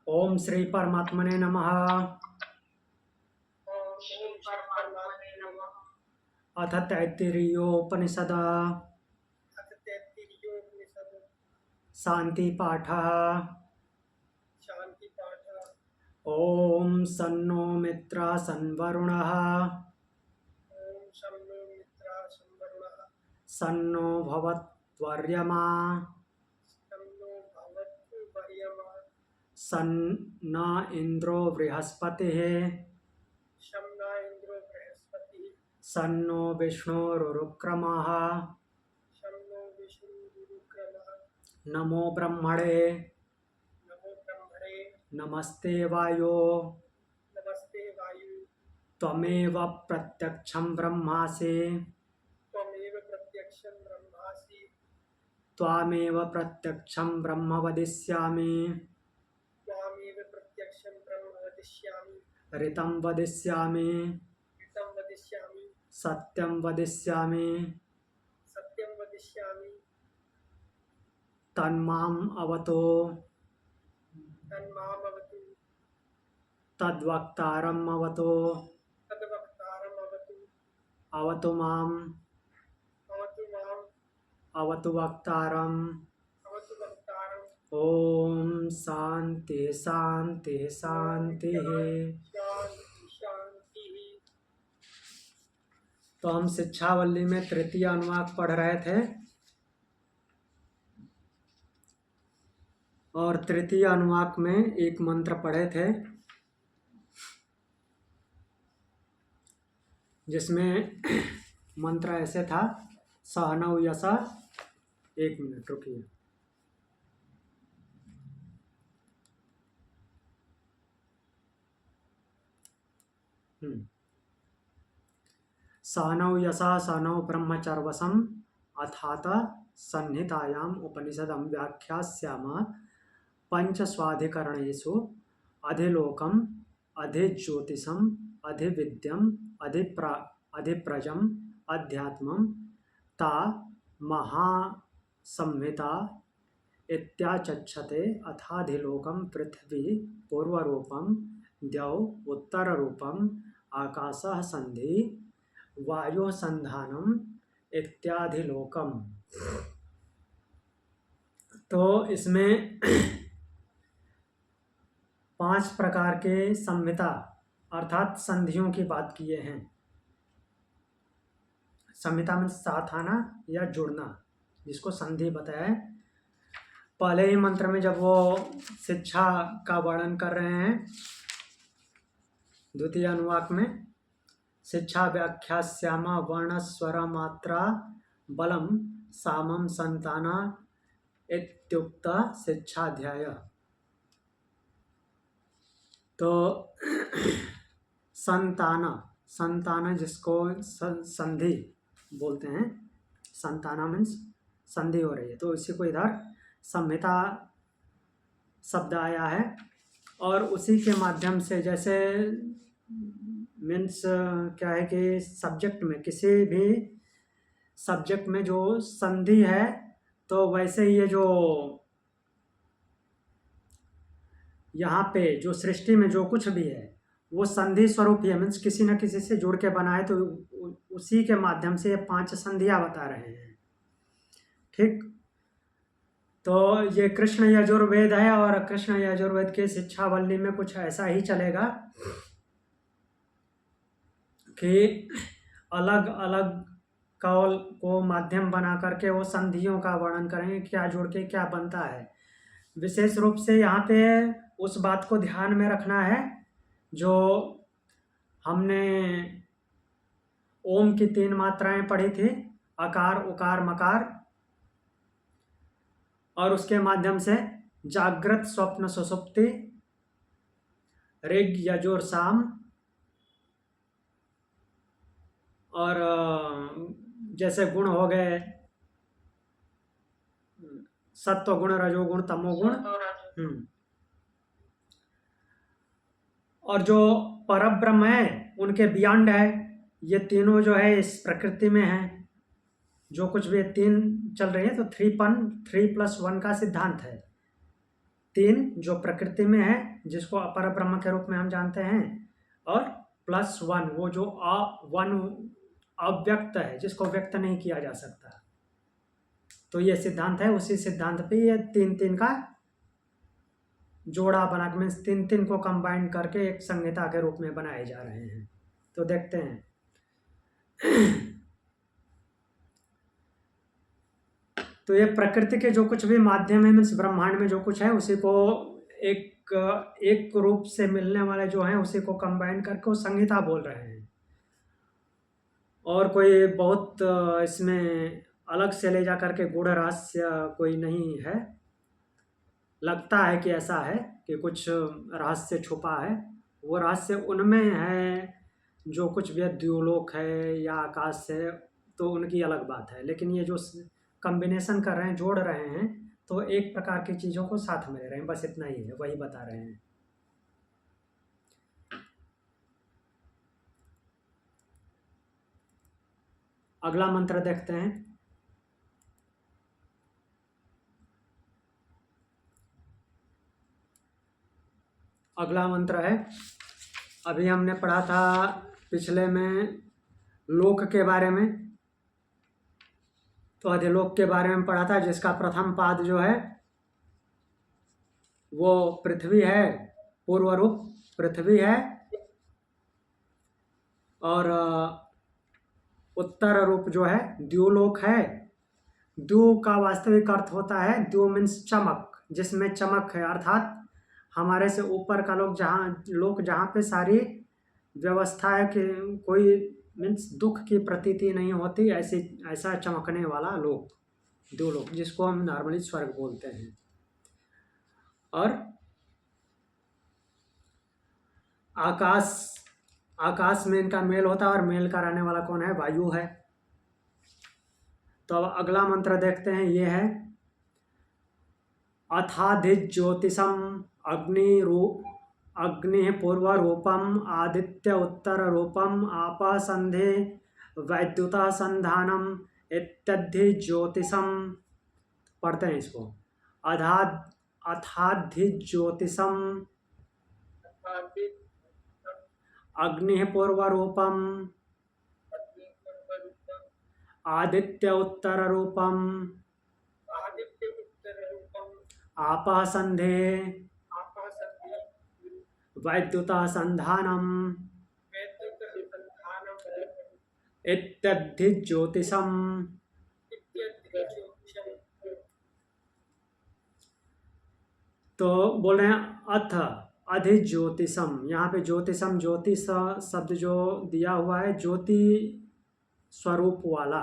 ओम श्री परमात्मने नमः। ओम श्री परमात्मने नमः। अथ तैत्तिरीयोपनिषद अथ तैत्तिरीयोपनिषद शांति पाठः। शांति पाठः। ओम सन्नो मित्रः सन्वरुणः ओम शं नो मित्रः संवरुणः सन्नो भवत्वर्यमा शं नो भवतु वर्यमा सन्न इंद्रो बृहस्पतिः शं न इंद्रो बृहस्पतिः सन्नो विष्णुरुक्रमः शं नो विष्णुरुक्रमः नमो ब्रह्मणे नमो ब्रह्मणे नमस्ते वायो नमस्ते वायु त्वमेव प्रत्यक्षं ब्रह्मासि त्वमेव प्रत्यक्षं ब्रह्मासि त्वामेव प्रत्यक्षं ब्रह्म वदिष्यामि त्वामेव प्रत्यक्षं ब्रह्म वदिष्यामि ऋतं वदिष्यामि ऋतं वदिष्यामि सत्यं वदिष्यामि सत्यं वदिष्यामि तन्माम् अवतो तन्मामवतु तद्वक्तारम् अवतो तद्वक्तारम् अवतु अवतु माम् अवतु माम् अवतु वक्तारम्। अवतु वक्तारम्। ओम शांति शांति शांति। शांति शांति। तो हम शिक्षावल्ली में तृतीय अनुवाक पढ़ रहे थे और तृतीय अनुवाक में एक मंत्र पढ़े थे जिसमें मंत्र ऐसे था, सहनौ यशा। एक मिनट रुकिए। सहनौ यशा सहनौ ब्रह्मचर्वसम् अथात संहितायाम् उपनिषदं व्याख्यास्यामः पंचस्वाधिकरणेषु अधिलोकम् अधिज्योतिषम् अधिविद्यम् अधिप्रजम् अध्यात्मम् ता महासंहिता इत्याचक्षते। अथाधिलोकं पृथ्वी पूर्वरूपं द्यौ उत्तररूपम् आकाशः संधि वायु संधानम इत्याधिलोकम। तो इसमें 5 प्रकार के संहिता अर्थात संधियों की बात किए हैं। संहिता में साथ आना या जुड़ना, जिसको संधि बताया है। पहले ही मंत्र में जब वो शिक्षा का वर्णन कर रहे हैं, द्वितीय अनुवाक में शिक्षा व्याख्यास्यामा वर्ण स्वर मात्रा बलम सामम संताना इत्युक्त शिक्षाध्याय। तो संताना जिसको संधि बोलते हैं, संताना मीन्स संधि हो रही है, तो इसी को इधर संहिता शब्द आया है। और उसी के माध्यम से, जैसे मीन्स क्या है कि सब्जेक्ट में, किसी भी सब्जेक्ट में जो संधि है, तो वैसे ही ये जो यहाँ पे जो सृष्टि में जो कुछ भी है वो संधि स्वरूप ही है। मीन्स किसी न किसी से जुड़ के बना है, तो उसी के माध्यम से ये 5 संधियाँ बता रहे हैं। ठीक, तो ये कृष्ण यजुर्वेद है और कृष्ण यजुर्वेद के शिक्षावल्ली में कुछ ऐसा ही चलेगा कि अलग अलग कौल को माध्यम बना करके वो संधियों का वर्णन करेंगे, क्या जुड़ के क्या बनता है। विशेष रूप से यहाँ पे उस बात को ध्यान में रखना है जो हमने ओम की 3 मात्राएं पढ़ी थी, अकार उकार मकार, और उसके माध्यम से जागृत स्वप्न सुषुप्ति ऋग यजुर साम, और जैसे गुण हो गए सत्व गुण रजोगुण तमोगुण। और जो परब्रह्म है उनके बियॉन्ड है, ये तीनों जो है इस प्रकृति में है। जो कुछ भी 3 चल रही है, तो 3+1 का सिद्धांत है। 3 जो प्रकृति में है जिसको अपर ब्रह्म के रूप में हम जानते हैं, और +1 वो जो वन अव्यक्त है जिसको व्यक्त नहीं किया जा सकता। तो ये सिद्धांत है, उसी सिद्धांत पे ये 3 का जोड़ा बना के मीन्स 3 को कंबाइन करके एक संहिता के रूप में बनाए जा रहे हैं। तो देखते हैं तो ये प्रकृति के जो कुछ भी माध्यम है मीन्स ब्रह्मांड में जो कुछ है उसी को एक रूप से मिलने वाले जो हैं उसी को कंबाइन करके वो संहिता बोल रहे हैं। और कोई बहुत इसमें अलग से ले जा करके गूढ़ रहस्य कोई नहीं है। लगता है कि ऐसा है कि कुछ रहस्य छुपा है, वो रहस्य उनमें है जो कुछ भी द्युलोक है या आकाश है, तो उनकी अलग बात है। लेकिन ये जो कॉम्बिनेशन कर रहे हैं, जोड़ रहे हैं, तो एक प्रकार की चीज़ों को साथ में ले रहे हैं, बस इतना ही है, वही बता रहे हैं। अगला मंत्र देखते हैं। अगला मंत्र है, अभी हमने पढ़ा था पिछले में लोक के बारे में, तो अधिलोक के बारे में पढ़ा था, जिसका प्रथम पाद जो है वो पृथ्वी है, पूर्व रूप पृथ्वी है, और उत्तर रूप जो है द्युलोक है। द्यु का वास्तविक अर्थ होता है, द्यु मीन्स चमक, जिसमें चमक है, अर्थात हमारे से ऊपर का लोक जहाँ पे सारी व्यवस्था है कि कोई मीन्स दुख की प्रतीति नहीं होती, ऐसा चमकने वाला लोक द्युलोक, जिसको हम नॉर्मली स्वर्ग बोलते हैं। और आकाश में इनका मेल होता है, और मेल कराने वाला कौन है? वायु है। तो अब अगला मंत्र देखते हैं, ये है अथाधिज्योतिषम अग्नि पूर्व रूपम आदित्य उत्तर रूपम आपः संधे वैद्युत संधानम इत्यधिज्योतिषम। पढ़ते हैं इसको, अथाधिज्योतिषम अग्नि पूर्व रूपम आदित्य उत्तर रूपम आपः संधे वैद्युत संधानम इत्यधिज्योतिषम। तो बोल रहे हैं अथ अधिज्योतिषम, यहाँ पे ज्योतिषम ज्योतिष शब्द जो दिया हुआ है, ज्योति स्वरूप वाला,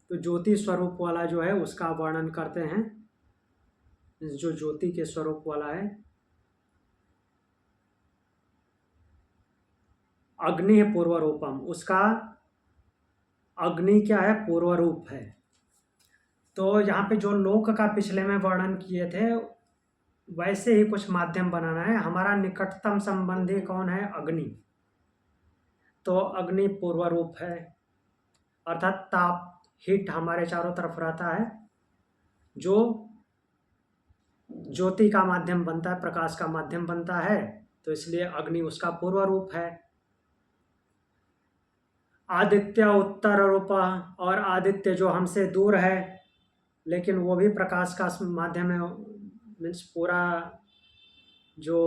तो ज्योति स्वरूप वाला जो है उसका वर्णन करते हैं, जो ज्योति के स्वरूप वाला है। अग्नि पूर्व रूपम, उसका अग्नि क्या है? पूर्व रूप है। तो यहाँ पे जो लोक का पिछले में वर्णन किए थे वैसे ही कुछ माध्यम बनाना है। हमारा निकटतम संबंधी कौन है? अग्नि। तो अग्नि पूर्व रूप है, अर्थात ताप हीट हमारे चारों तरफ रहता है, जो ज्योति का माध्यम बनता है, प्रकाश का माध्यम बनता है, तो इसलिए अग्नि उसका पूर्व रूप है। आदित्य उत्तर रूप, और आदित्य जो हमसे दूर है लेकिन वो भी प्रकाश का माध्यम है, मीन्स पूरा जो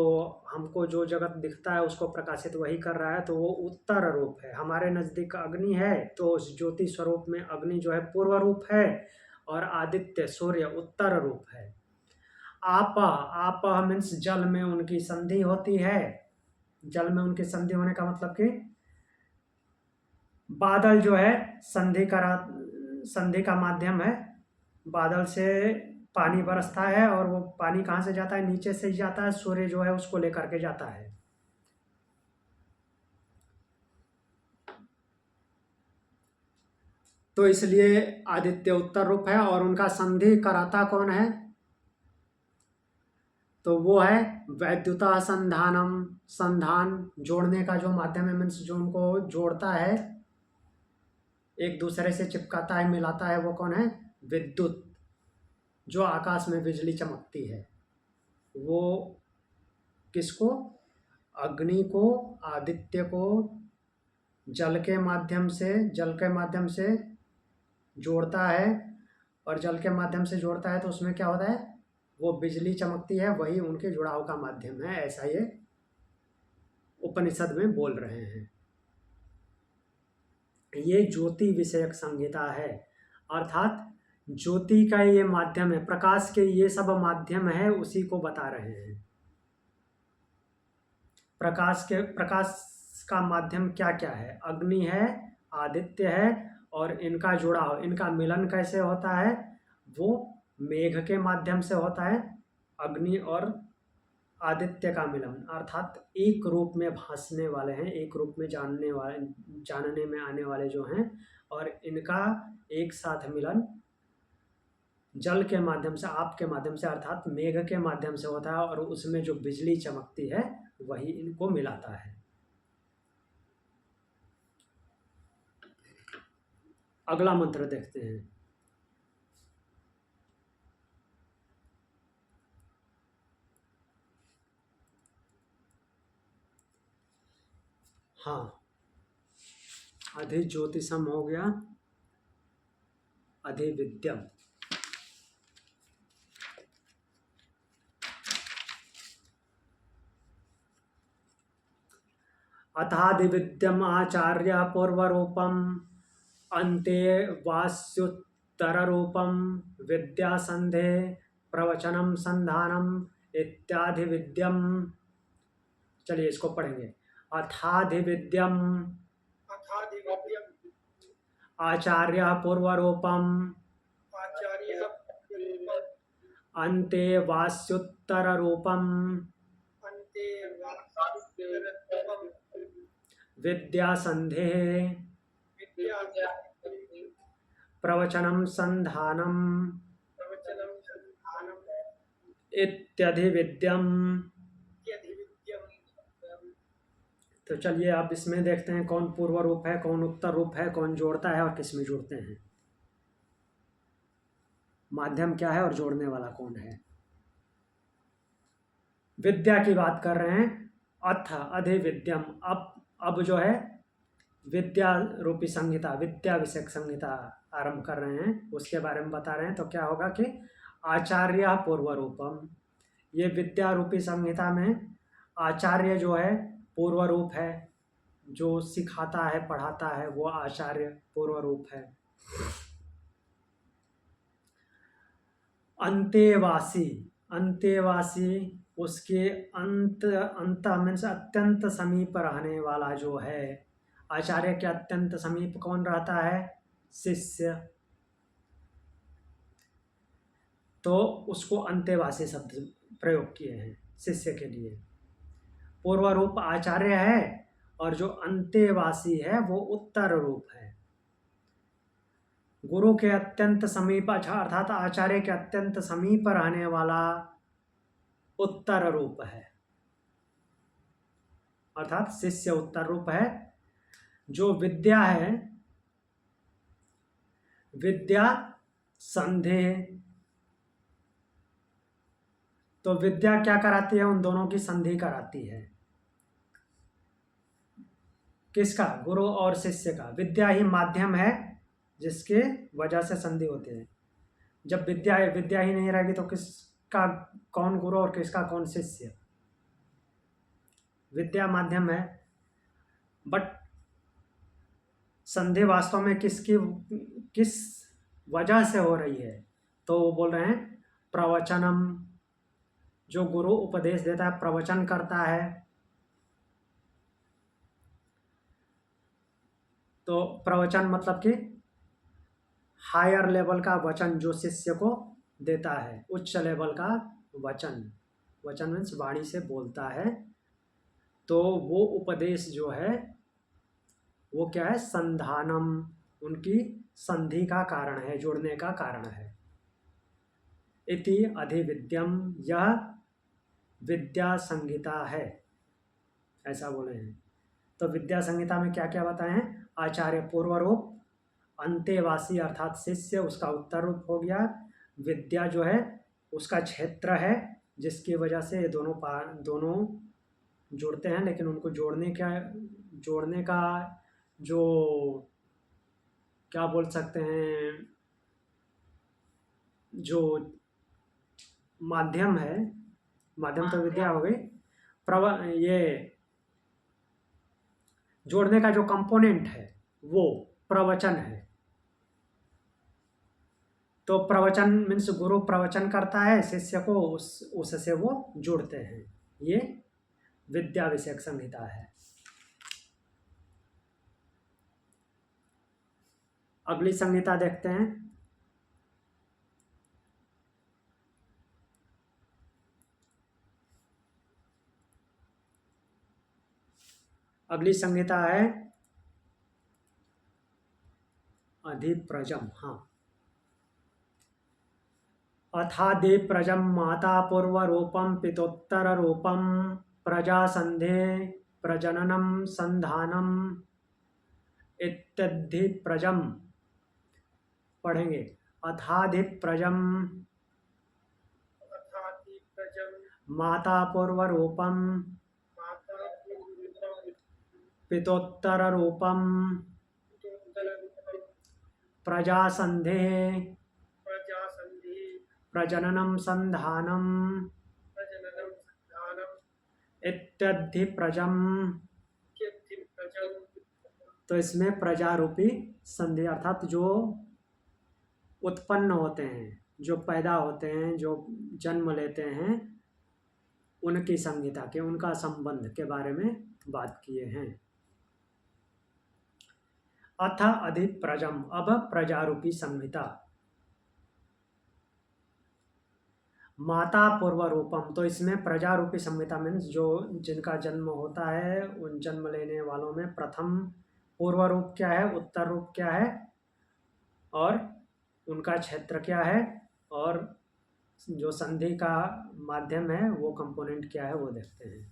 हमको जो जगत दिखता है उसको प्रकाशित वही कर रहा है, तो वो उत्तर रूप है। हमारे नज़दीक अग्नि है, तो उस ज्योति स्वरूप में अग्नि जो है पूर्व रूप है, और आदित्य सूर्य उत्तर रूप है। आप मीन्स जल में उनकी संधि होती है। जल में उनकी संधि होने का मतलब कि बादल जो है संधि का माध्यम है। बादल से पानी बरसता है, और वो पानी कहाँ से जाता है? नीचे से ही जाता है, सूर्य जो है उसको लेकर के जाता है। तो इसलिए आदित्य उत्तर रूप है, और उनका संधि कराता कौन है? तो वो है वैद्युता संधानम, संधान जोड़ने का जो माध्यम है, मीन्स जो उनको जोड़ता है, एक दूसरे से चिपकाता है, मिलाता है, वो कौन है? विद्युत। जो आकाश में बिजली चमकती है वो किसको? अग्नि को, आदित्य को जल के माध्यम से जोड़ता है, और जल के माध्यम से जोड़ता है तो उसमें क्या होता है? वो बिजली चमकती है, वही उनके जुड़ाव का माध्यम है, ऐसा ये उपनिषद में बोल रहे हैं। ये ज्योति विषयक संहिता है, अर्थात ज्योति का ये माध्यम है, प्रकाश के ये सब माध्यम है, उसी को बता रहे हैं। प्रकाश का माध्यम क्या क्या है? अग्नि है, आदित्य है, और इनका जुड़ाव, इनका मिलन कैसे होता है? वो मेघ के माध्यम से होता है। अग्नि और आदित्य का मिलन, अर्थात एक रूप में भासने वाले हैं, एक रूप में जानने में आने वाले जो हैं, और इनका एक साथ मिलन जल के माध्यम से, आप के माध्यम से, अर्थात मेघ के माध्यम से होता है, और उसमें जो बिजली चमकती है वही इनको मिलाता है। अगला मंत्र देखते हैं। हाँ, अधिज्योतिषम हो गया, अधिविद्यम। अथाधिविद्यम आचार्य पूर्वरूपम अन्ते वास्युत्तररूपम विद्यासंधे प्रवचनम संधानम इत्यादि विद्यम। चलिए इसको पढ़ेंगे। अथाधिविद्यम अथाधिविद्यम आचार्य पूर्वरूपम आचार्य अन्ते वास्युत्तररूपम अन्ते वासुदेवत्वं विद्यासंधे विद्या प्रवचनम संधानम प्रवचनं संधानम् इत्यधिविद्यम। इत्यधिविद्यम्। तो चलिए अब इसमें देखते हैं कौन पूर्व रूप है, कौन उत्तर रूप है, कौन जोड़ता है और किस में जोड़ते हैं, माध्यम क्या है और जोड़ने वाला कौन है। विद्या की बात कर रहे हैं। अथ अधिविद्यम, अब जो है विद्या रूपी संहिता, विद्या विषयक संहिता आरंभ कर रहे हैं, उसके बारे में बता रहे हैं। तो क्या होगा कि आचार्य पूर्व रूपम, ये विद्या रूपी संहिता में आचार्य जो है पूर्व रूप है, जो सिखाता है पढ़ाता है वो आचार्य पूर्व रूप है। अंतेवासी, अंतेवासी उसके अंत मीन्स अत्यंत समीप रहने वाला जो है। आचार्य के अत्यंत समीप कौन रहता है? शिष्य। तो उसको अंतेवासी शब्द प्रयोग किए हैं शिष्य के लिए। पूर्व रूप आचार्य है और जो अंतेवासी है वो उत्तर रूप है। गुरु के अत्यंत समीप अर्थात आचार्य के अत्यंत समीप रहने वाला उत्तर रूप है, अर्थात शिष्य उत्तर रूप है। जो विद्या है, विद्या संधे, तो विद्या क्या कराती है? उन दोनों की संधि कराती है। किसका? गुरु और शिष्य का। विद्या ही माध्यम है जिसके वजह से संधि होती है। जब विद्या ही नहीं रहेगी तो किसका कौन गुरु और किसका कौन शिष्य? विद्या माध्यम है, बट संधि वास्तव में किस वजह से हो रही है? तो वो बोल रहे हैं प्रवचनम, जो गुरु उपदेश देता है, प्रवचन करता है। तो प्रवचन मतलब कि हायर लेवल का वचन जो शिष्य को देता है, उच्च लेवल का वचन। वचन मीन्स वाणी से बोलता है। तो वो उपदेश जो है वो क्या है? संधानम, उनकी संधि का कारण है, जोड़ने का कारण है। इति अधिविद्यम, यह विद्या संहिता है, ऐसा बोले हैं। तो विद्या संहिता में क्या क्या बताए हैं? आचार्य पूर्व रूप, अंतेवासी अर्थात शिष्य उसका उत्तर रूप हो गया, विद्या जो है उसका क्षेत्र है, जिसकी वजह से ये दोनों जुड़ते हैं, लेकिन उनको जोड़ने का जो क्या बोल सकते हैं, जो माध्यम है, माध्यम तो विद्या हो गई, ये जोड़ने का जो कंपोनेंट है वो प्रवचन है। तो प्रवचन मीन्स गुरु प्रवचन करता है शिष्य को, उससे वो जुड़ते हैं। ये विद्या विषयक संहिता है। अगली संहिता देखते हैं। अगली संहिता है अधिप्रजम। हाँ, अथादिप्रजम माता पूर्व रूपम पितोत्तर रूपम प्रजासंधे प्रजननम संधानम इत्यधिप्रजम। पढ़ेंगे। अथाधिप्रजम अथाधिप्रजम माता पूर्व रूपम माता पूर्वम पितोत्तर रूपम पितोत्तररूपम प्रजासंधे प्रजासन्धि प्रजननम संधानम प्रजननम संधानम इत्यधिप्रजम। इत्यधिप्रजम। तो इसमें प्रजारूपी संधि अर्थात जो उत्पन्न होते हैं, जो पैदा होते हैं, जो जन्म लेते हैं, उनकी संहिता के, उनका संबंध के बारे में बात किए हैं। अथ अधिप्रजम, अब प्रजारूपी संहिता। माता पूर्व रूपम, तो इसमें प्रजारूपी संहिता मीन्स जो जिनका जन्म होता है, उन जन्म लेने वालों में प्रथम पूर्व रूप क्या है, उत्तर रूप क्या है, और उनका क्षेत्र क्या है, और जो संधि का माध्यम है वो कंपोनेंट क्या है, वो देखते हैं।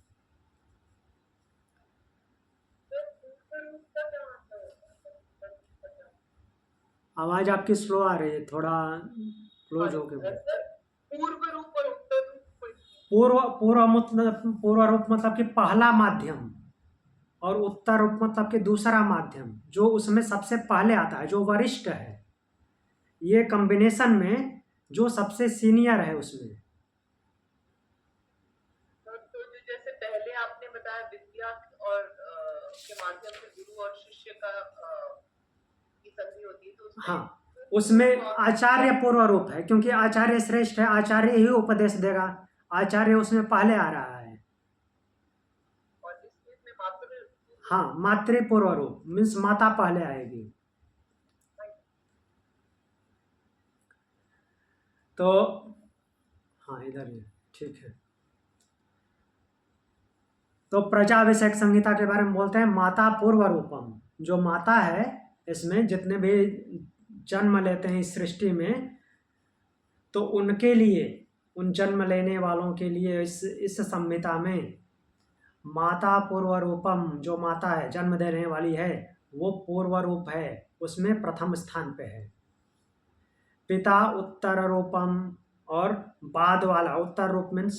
आवाज आपकी स्लो आ रही है, थोड़ा क्लोज होके बोलो। पूर्व रूप और उत्तर रूप। पूर्व रूप मतलब कि पहला माध्यम, और उत्तर रूप मतलब कि दूसरा माध्यम, जो उसमें सबसे पहले आता है, जो वरिष्ठ है। ये कॉम्बिनेशन में जो सबसे सीनियर है उसमें। तो जैसे पहले आपने बताया विद्या और के माध्यम से गुरु और शिष्य का की संधि होती है, तो उसमें हाँ, उसमें आचार्य पूर्व रूप है, क्योंकि आचार्य श्रेष्ठ है, आचार्य ही उपदेश देगा, आचार्य उसमें पहले आ रहा है। और इसमें मातृ, हाँ, मातृ पूर्व रूप मीन्स माता पहले आएगी। तो हाँ, इधर ही ठीक है। तो प्रजा विषयक संहिता के बारे में बोलते हैं। माता पूर्व रूपम, जो माता है, इसमें जितने भी जन्म लेते हैं इस सृष्टि में, तो उनके लिए, उन जन्म लेने वालों के लिए इस संहिता में माता पूर्व रूपम, जो माता है, जन्म देने वाली है, वो पूर्व रूप है, उसमें प्रथम स्थान पे है। पिता उत्तर रूपम, और बाद वाला, उत्तर रूप मीन्स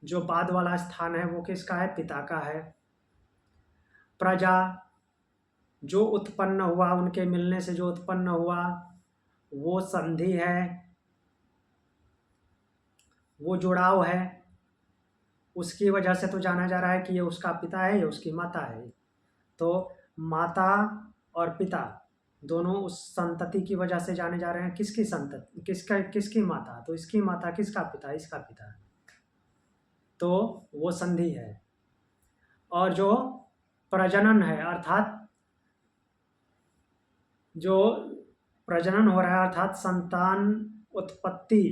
जो बाद वाला स्थान है वो किसका है, पिता का है। प्रजा, जो उत्पन्न हुआ, उनके मिलने से जो उत्पन्न हुआ, वो संधि है, वो जुड़ाव है, उसकी वजह से तो जाना जा रहा है कि ये उसका पिता है, ये उसकी माता है। तो माता और पिता दोनों उस संतति की वजह से जाने जा रहे हैं। किसकी संतति, किसकी माता, तो इसकी माता, किसका पिता, इसका पिता, तो वो संधि है। और जो प्रजनन है, अर्थात जो प्रजनन हो रहा है, अर्थात संतान उत्पत्ति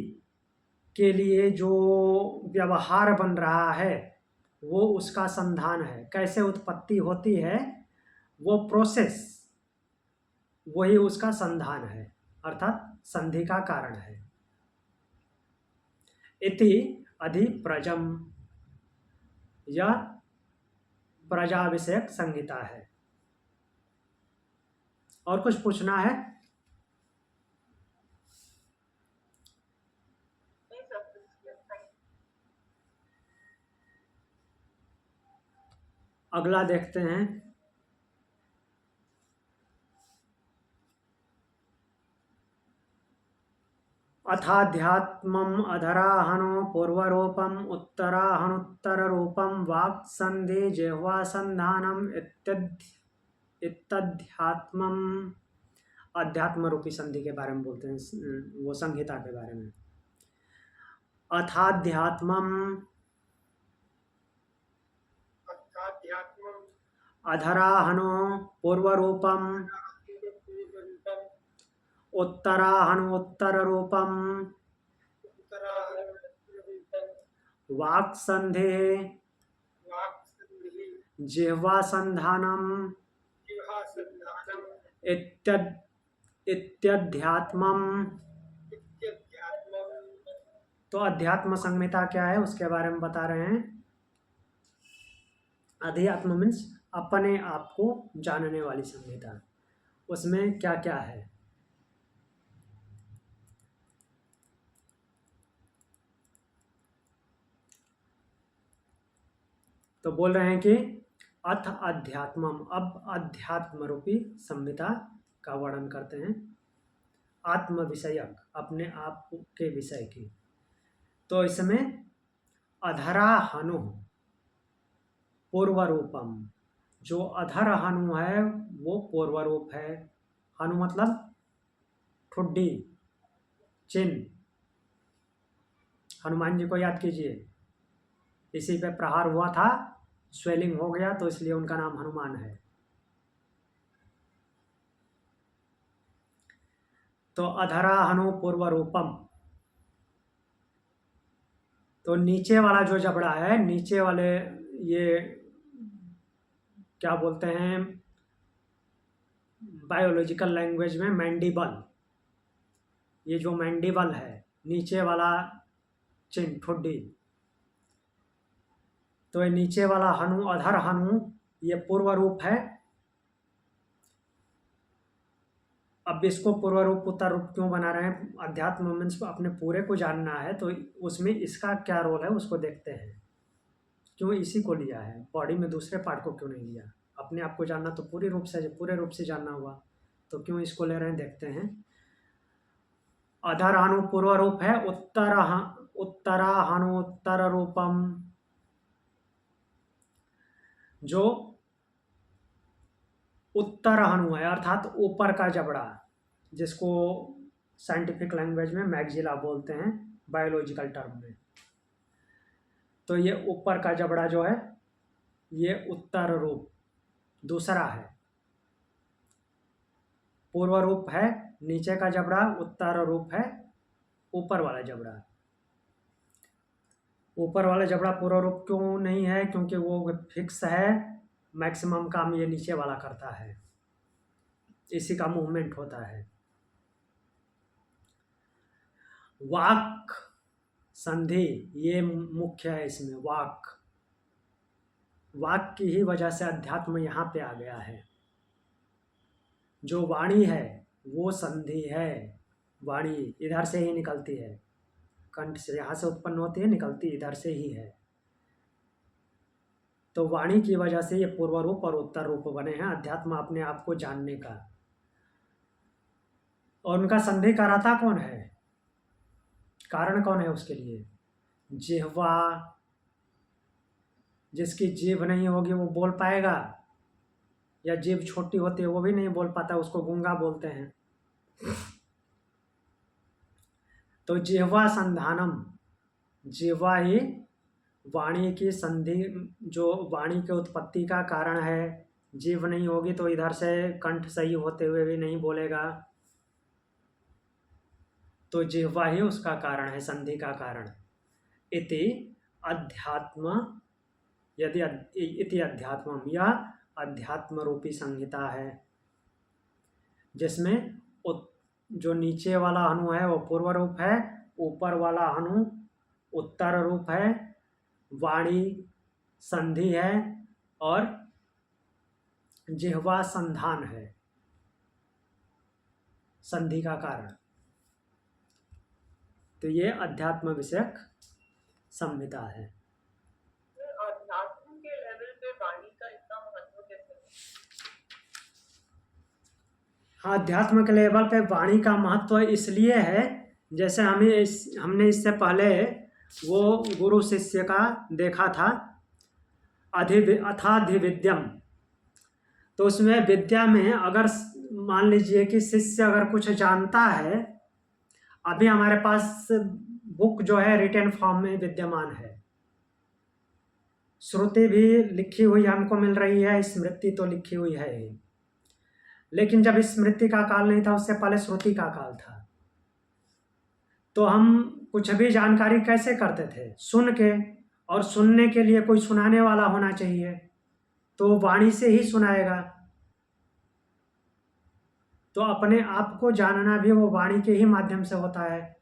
के लिए जो व्यवहार बन रहा है, वो उसका संधान है। कैसे उत्पत्ति होती है, वो प्रोसेस, वही उसका संधान है, अर्थात संधि का कारण है। इति अधिप्रजम, यह प्रजा विषयक संहिता है। और कुछ पूछना है? अगला देखते हैं। अथाध्यात्मम् अधराहनो पूर्वरूपम् उत्तराहनुत्तररूपं वाक्सन्धि जिह्वासन्धानम् इत्यध्यात्मम्। अध्यात्म रूपी संधि के बारे में बोलते हैं, वो संहिता के बारे में। अथाध्यात्मम् अर्थाध्यात्मं अधराहनो पूर्वरूपम् पूर्वरूपं उत्तराहनुत्तररूपं उत्तरारूपं वाक्सन्धिः वाक्सन्धिः जिह्वासन्धानम् जिह्वासन्धानम् इत्यध्यात्मम्। इत्यध्यात्मं। तो अध्यात्म संहिता क्या है उसके बारे में बता रहे हैं। अध्यात्म मीन्स अपने आप को जानने वाली संहिता। उसमें क्या क्या है। तो बोल रहे हैं कि अथ अध्यात्मम, अब अध्यात्म रूपी संहिता का वर्णन करते हैं। आत्म विषयक, अपने आप के विषय की। तो इसमें अधरा हनु पूर्व रूपम, जो अधर हनु है वो पूर्व रूप है। हनु मतलब ठुड्डी, चिन्ह। हनुमान जी को याद कीजिए, इसी पे प्रहार हुआ था, स्वेलिंग हो गया, तो इसलिए उनका नाम हनुमान है। तो अधरा हनु पूर्व रूपम, तो नीचे वाला जो जबड़ा है, नीचे वाले, ये क्या बोलते हैं बायोलॉजिकल लैंग्वेज में, मैंडिबल। ये जो मैंडिबल है, नीचे वाला चिन्ह ठुड्डी, तो ये नीचे वाला हनु, अधर हनु, ये पूर्व रूप है। अब इसको पूर्व रूप उत्तर रूप क्यों बना रहे हैं। अध्यात्म मीन्स अपने पूरे को जानना है, तो उसमें इसका क्या रोल है उसको देखते हैं। क्यों इसी को लिया है, बॉडी में दूसरे पार्ट को क्यों नहीं लिया। अपने आप को जानना तो पूरे रूप से जानना हुआ, तो क्यों इसको ले रहे हैं, देखते हैं। अधराहनु पूर्व रूप है। उत्तराहनु उत्तर रूपम, जो उत्तर हनु है अर्थात ऊपर का जबड़ा, जिसको साइंटिफिक लैंग्वेज में मैग्जिला बोलते हैं, बायोलॉजिकल टर्म में। तो ये ऊपर का जबड़ा जो है ये उत्तर रूप दूसरा है। पूर्व रूप है नीचे का जबड़ा, उत्तर रूप है ऊपर वाला जबड़ा। ऊपर वाला जबड़ा पूर्व रूप क्यों नहीं है, क्योंकि वो फिक्स है, मैक्सिमम काम ये नीचे वाला करता है, इसी का मूवमेंट होता है। वाक संधि ये मुख्य है इसमें। वाक की ही वजह से अध्यात्म यहाँ पे आ गया है। जो वाणी है वो संधि है। वाणी इधर से ही निकलती है, कंठ से, यहाँ से उत्पन्न होती है, निकलती इधर से ही है। तो वाणी की वजह से ये पूर्व रूप और उत्तर रूप बने हैं, अध्यात्म अपने आप को जानने का। और उनका संधि कराता कौन है, कारण कौन है उसके लिए। जिह्वा, जिसकी जीभ नहीं होगी वो बोल पाएगा, या जीभ छोटी होती है वो भी नहीं बोल पाता, उसको गूंगा बोलते हैं। तो जिह्वा संधानम, जिह्वा ही वाणी की संधि, जो वाणी के उत्पत्ति का कारण है। जीभ नहीं होगी तो इधर से कंठ सही होते हुए भी नहीं बोलेगा, तो जिह्वा ही उसका कारण है, संधि का कारण। इति अध्यात्म, यदि इति अध्यात्मम, यह अध्यात्म रूपी संहिता है, जिसमें जो नीचे वाला हनु है वो पूर्व रूप है, ऊपर वाला हनु उत्तर रूप है, वाणी संधि है और जिह्वा संधान है, संधि का कारण। तो ये अध्यात्म विषयक संहिता है। अध्यात्म के लेवल पे वाणी का हाँ, अध्यात्म के लेवल पे वाणी का महत्व इसलिए है, जैसे हमने इससे पहले वो गुरु शिष्य का देखा था, अथाधिविद्यम। तो उसमें विद्या में अगर मान लीजिए कि शिष्य अगर कुछ जानता है, अभी हमारे पास बुक जो है रिटन फॉर्म में विद्यमान है, श्रुति भी लिखी हुई हमको मिल रही है, स्मृति तो लिखी हुई है ही। लेकिन जब स्मृति का काल नहीं था, उससे पहले श्रुति का काल था, तो हम कुछ भी जानकारी कैसे करते थे? सुन के, और सुनने के लिए कोई सुनाने वाला होना चाहिए, तो वाणी से ही सुनाएगा। तो अपने आप को जानना भी वो वाणी के ही माध्यम से होता है।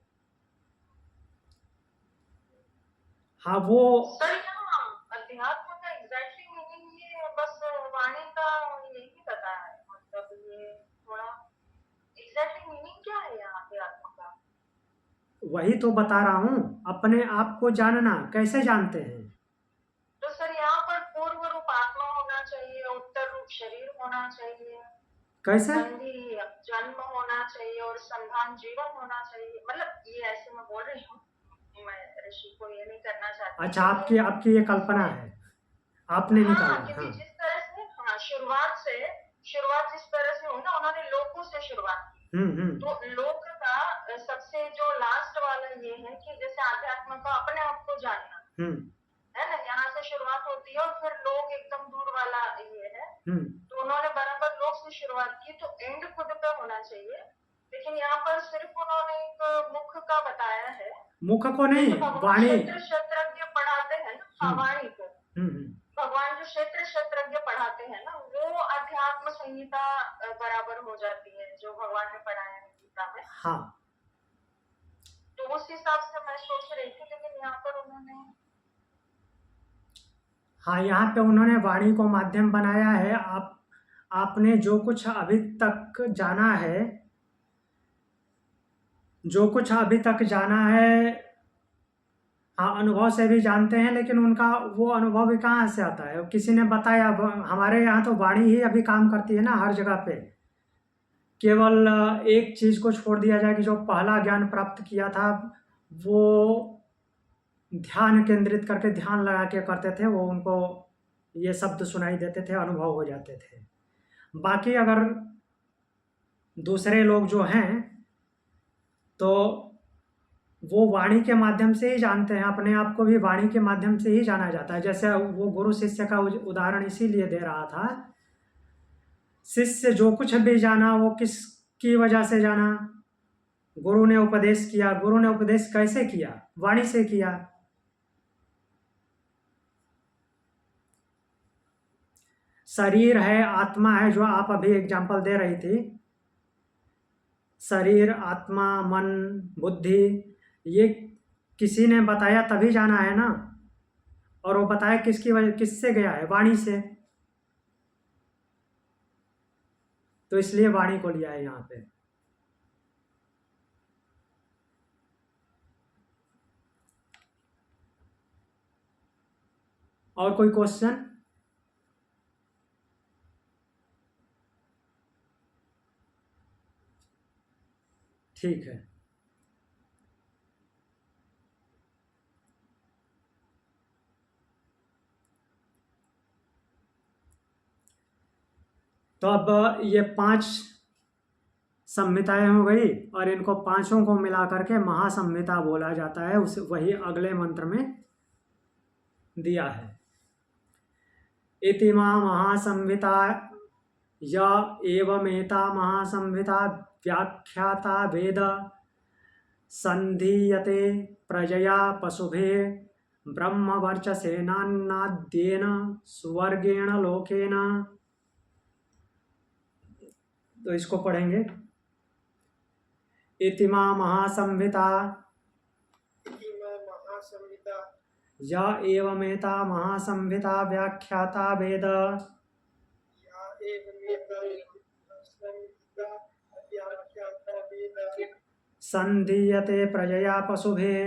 हाँ, वो सर यहाँ अध्यात्म का एग्जैक्टली मीनिंग ये बस वाणी का यही पता है, मतलब ये थोड़ा एग्जैक्टली मीनिंग क्या है यहाँ अध्यात्म का? वही तो बता रहा हूँ, अपने आप को जानना। कैसे जानते हैं? तो सर यहाँ पर पूर्व रूप आत्मा होना चाहिए, उत्तर रूप शरीर होना चाहिए, कैसे? संधि जन्म होना चाहिए और संधान जीवन होना चाहिए। मतलब ये ऐसे मैं बोल रही हूँ, मैं ऋषि को ये नहीं करना चाहती। अच्छा, आपकी ये कल्पना है, आपने निकाला। हाँ, क्योंकि हाँ, जिस तरह से शुरुआत जिस तरह से हुई ना, उन्होंने लोकों से शुरुआत की। तो लोक का सबसे जो लास्ट वाला ये है कि जैसे आध्यात्म का अपने आप को जानना है ना, यहाँ से शुरुआत होती है और फिर लोग एकदम दूर वाला ये है। तो उन्होंने बराबर लोग से शुरुआत की, तो एंड खुद पे होना चाहिए। लेकिन यहाँ पर सिर्फ उन्होंने एक मुख का बताया है, मुख को नहीं, वाणी। क्षेत्रज्ञ पढ़ाते हैं ना, वाणी को। भगवान जो क्षेत्रज्ञ पढ़ाते हैं ना, वो अध्यात्म संहिता बराबर हो जाती है जो भगवान ने पढ़ाया है गीता में। हाँ, तो उस हिसाब से मैं सोच रही थी, लेकिन यहाँ पर उन्होंने यहाँ पे उन्होंने वाणी को माध्यम बनाया है। आपने जो कुछ अभी तक जाना है, हाँ, अनुभव से भी जानते हैं, लेकिन उनका वो अनुभव भी कहाँ से आता है? किसी ने बताया? हमारे यहाँ तो वाणी ही अभी काम करती है ना हर जगह पे। केवल एक चीज़ को छोड़ दिया जाए कि जो पहला ज्ञान प्राप्त किया था, वो ध्यान केंद्रित करके ध्यान लगा के करते थे, वो उनको ये शब्द सुनाई देते थे, अनुभव हो जाते थे। बाकी अगर दूसरे लोग जो हैं, तो वो वाणी के माध्यम से ही जानते हैं। अपने आप को भी वाणी के माध्यम से ही जाना जाता है। जैसे वो गुरु शिष्य का उदाहरण इसीलिए दे रहा था, शिष्य जो कुछ भी जाना वो किसकी वजह से जाना? गुरु ने उपदेश किया। गुरु ने उपदेश कैसे किया? वाणी से किया। शरीर है, आत्मा है, जो आप अभी एग्जाम्पल दे रही थी, शरीर, आत्मा, मन, बुद्धि, ये किसी ने बताया तभी जाना है ना। और वो बताया किसकी वजह, किससे गया है? वाणी से। तो इसलिए वाणी को लिया है यहाँ पे। और कोई क्वेश्चन? ठीक है। तो अब ये 5 संहिताएं हो गई, और इनको पांचों को मिला करके महासंहिता बोला जाता है। उसे वही अगले मंत्र में दिया है। इति मां महासंहिता य एवमेता महासंहिता व्याख्याता वेद संधीयते प्रजया पशुभे ब्रह्मवर्चसेनान्नाद्येन स्वर्गेण लोकेन। तो इसको पढ़ेंगे। इतिमा महासंहिता या एवमेता महासंहिता व्याख्याता वेद संधीयते प्रजया पशुभे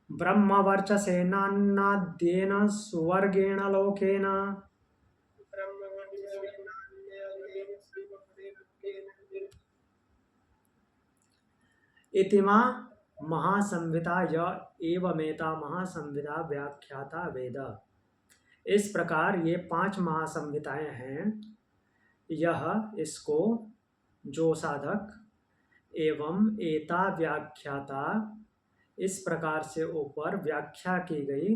ब्रह्मवर्चसेनान्नाद्येन स्वर्गेण लोकेन। इतिमा महासंहिता य एवमेता महासंहिता व्याख्याता वेद। इस प्रकार ये 5 महासंहिताएं हैं। यह इसको जो साधक एवं एता व्याख्याता इस प्रकार से ऊपर व्याख्या की गई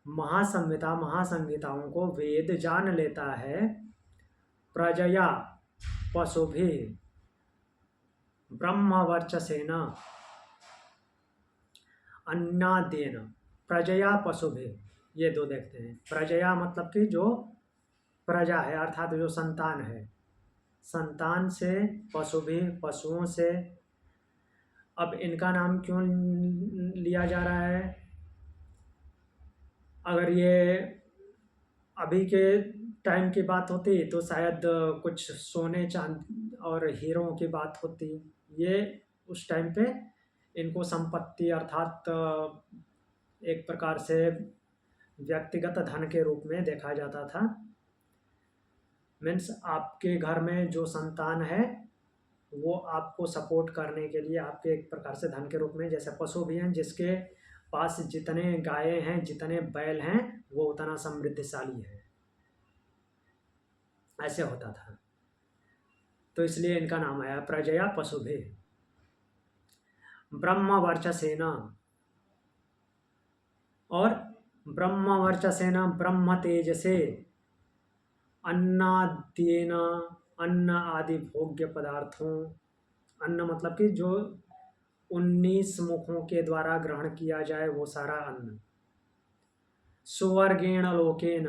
महासंहिताओं को वेद जान लेता है। प्रजया पशुभि ब्रह्मवर्चसेन अन्नादेन। प्रजया पशुभि, ये 2 देखते हैं। प्रजया मतलब कि जो प्रजा है अर्थात जो संतान है, संतान से, पशुभि पशुओं से। अब इनका नाम क्यों लिया जा रहा है? अगर ये अभी के टाइम की बात होती तो शायद कुछ सोने चांदी और हीरों की बात होती। ये उस टाइम पे इनको संपत्ति अर्थात एक प्रकार से व्यक्तिगत धन के रूप में देखा जाता था। मीन्स आपके घर में जो संतान है वो आपको सपोर्ट करने के लिए आपके एक प्रकार से धन के रूप में, जैसे पशु भी हैं, जिसके पास जितने गायें हैं, जितने बैल हैं, वो उतना समृद्धशाली है, ऐसे होता था। तो इसलिए इनका नाम आया प्रजया पशुभि। ब्रह्मवर्चसेन, और ब्रह्मवर्चसेन ब्रह्म तेज से अन्नाद्येन, अन्न आदि भोग्य पदार्थों, अन्न मतलब कि जो 19 मुखों के द्वारा ग्रहण किया जाए वो सारा अन्न। सुवर्गेण लोकेन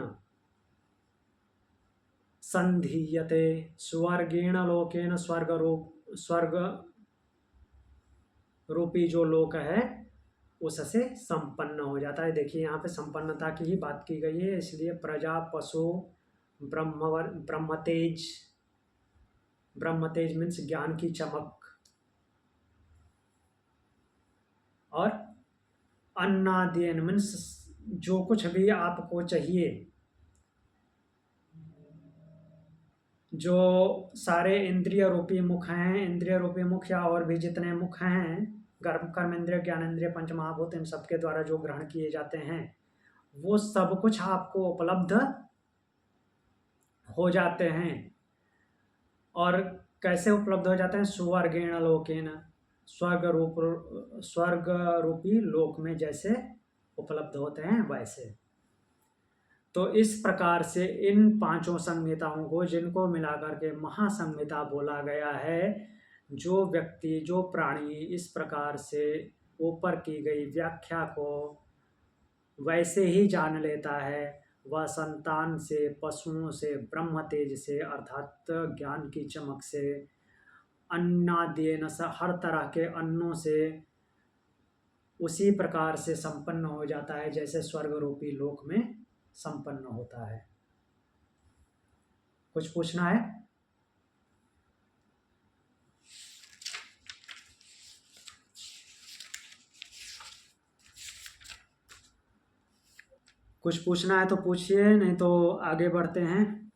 संधीयते, स्वर्गेण लोकेन स्वर्ग रूपी जो लोक है उससे संपन्न हो जाता है। देखिए यहाँ पे संपन्नता की ही बात की गई है, इसलिए प्रजा पशु ब्रह्मतेज, ब्रह्मतेज मीन्स ज्ञान की चमक, और अन्नाद्यन मीन्स जो कुछ भी आपको चाहिए, जो सारे इंद्रिय रूपी मुख हैं, इंद्रिय रूपी मुख या और भी जितने मुख हैं, कर्म इंद्रिय, ज्ञान इंद्रिय, पंच महाभूत, इन सबके द्वारा जो ग्रहण किए जाते हैं वो सब कुछ आपको उपलब्ध हो जाते हैं। और कैसे उपलब्ध हो जाते हैं? सुवर्गेण लोकेन, स्वर्ग रूपी लोक में जैसे उपलब्ध होते हैं वैसे। तो इस प्रकार से इन 5 संहिताओं को, जिनको मिलाकर के महासंहिता बोला गया है, जो व्यक्ति, जो प्राणी इस प्रकार से ऊपर की गई व्याख्या को वैसे ही जान लेता है, वह संतान से, पशुओं से, ब्रह्म तेज से अर्थात ज्ञान की चमक से, अन्नाद्येन हर तरह के अन्नों से उसी प्रकार से संपन्न हो जाता है जैसे स्वर्ग रूपी लोक में संपन्न होता है। कुछ पूछना है? कुछ पूछना है तो पूछिए, नहीं तो आगे बढ़ते हैं।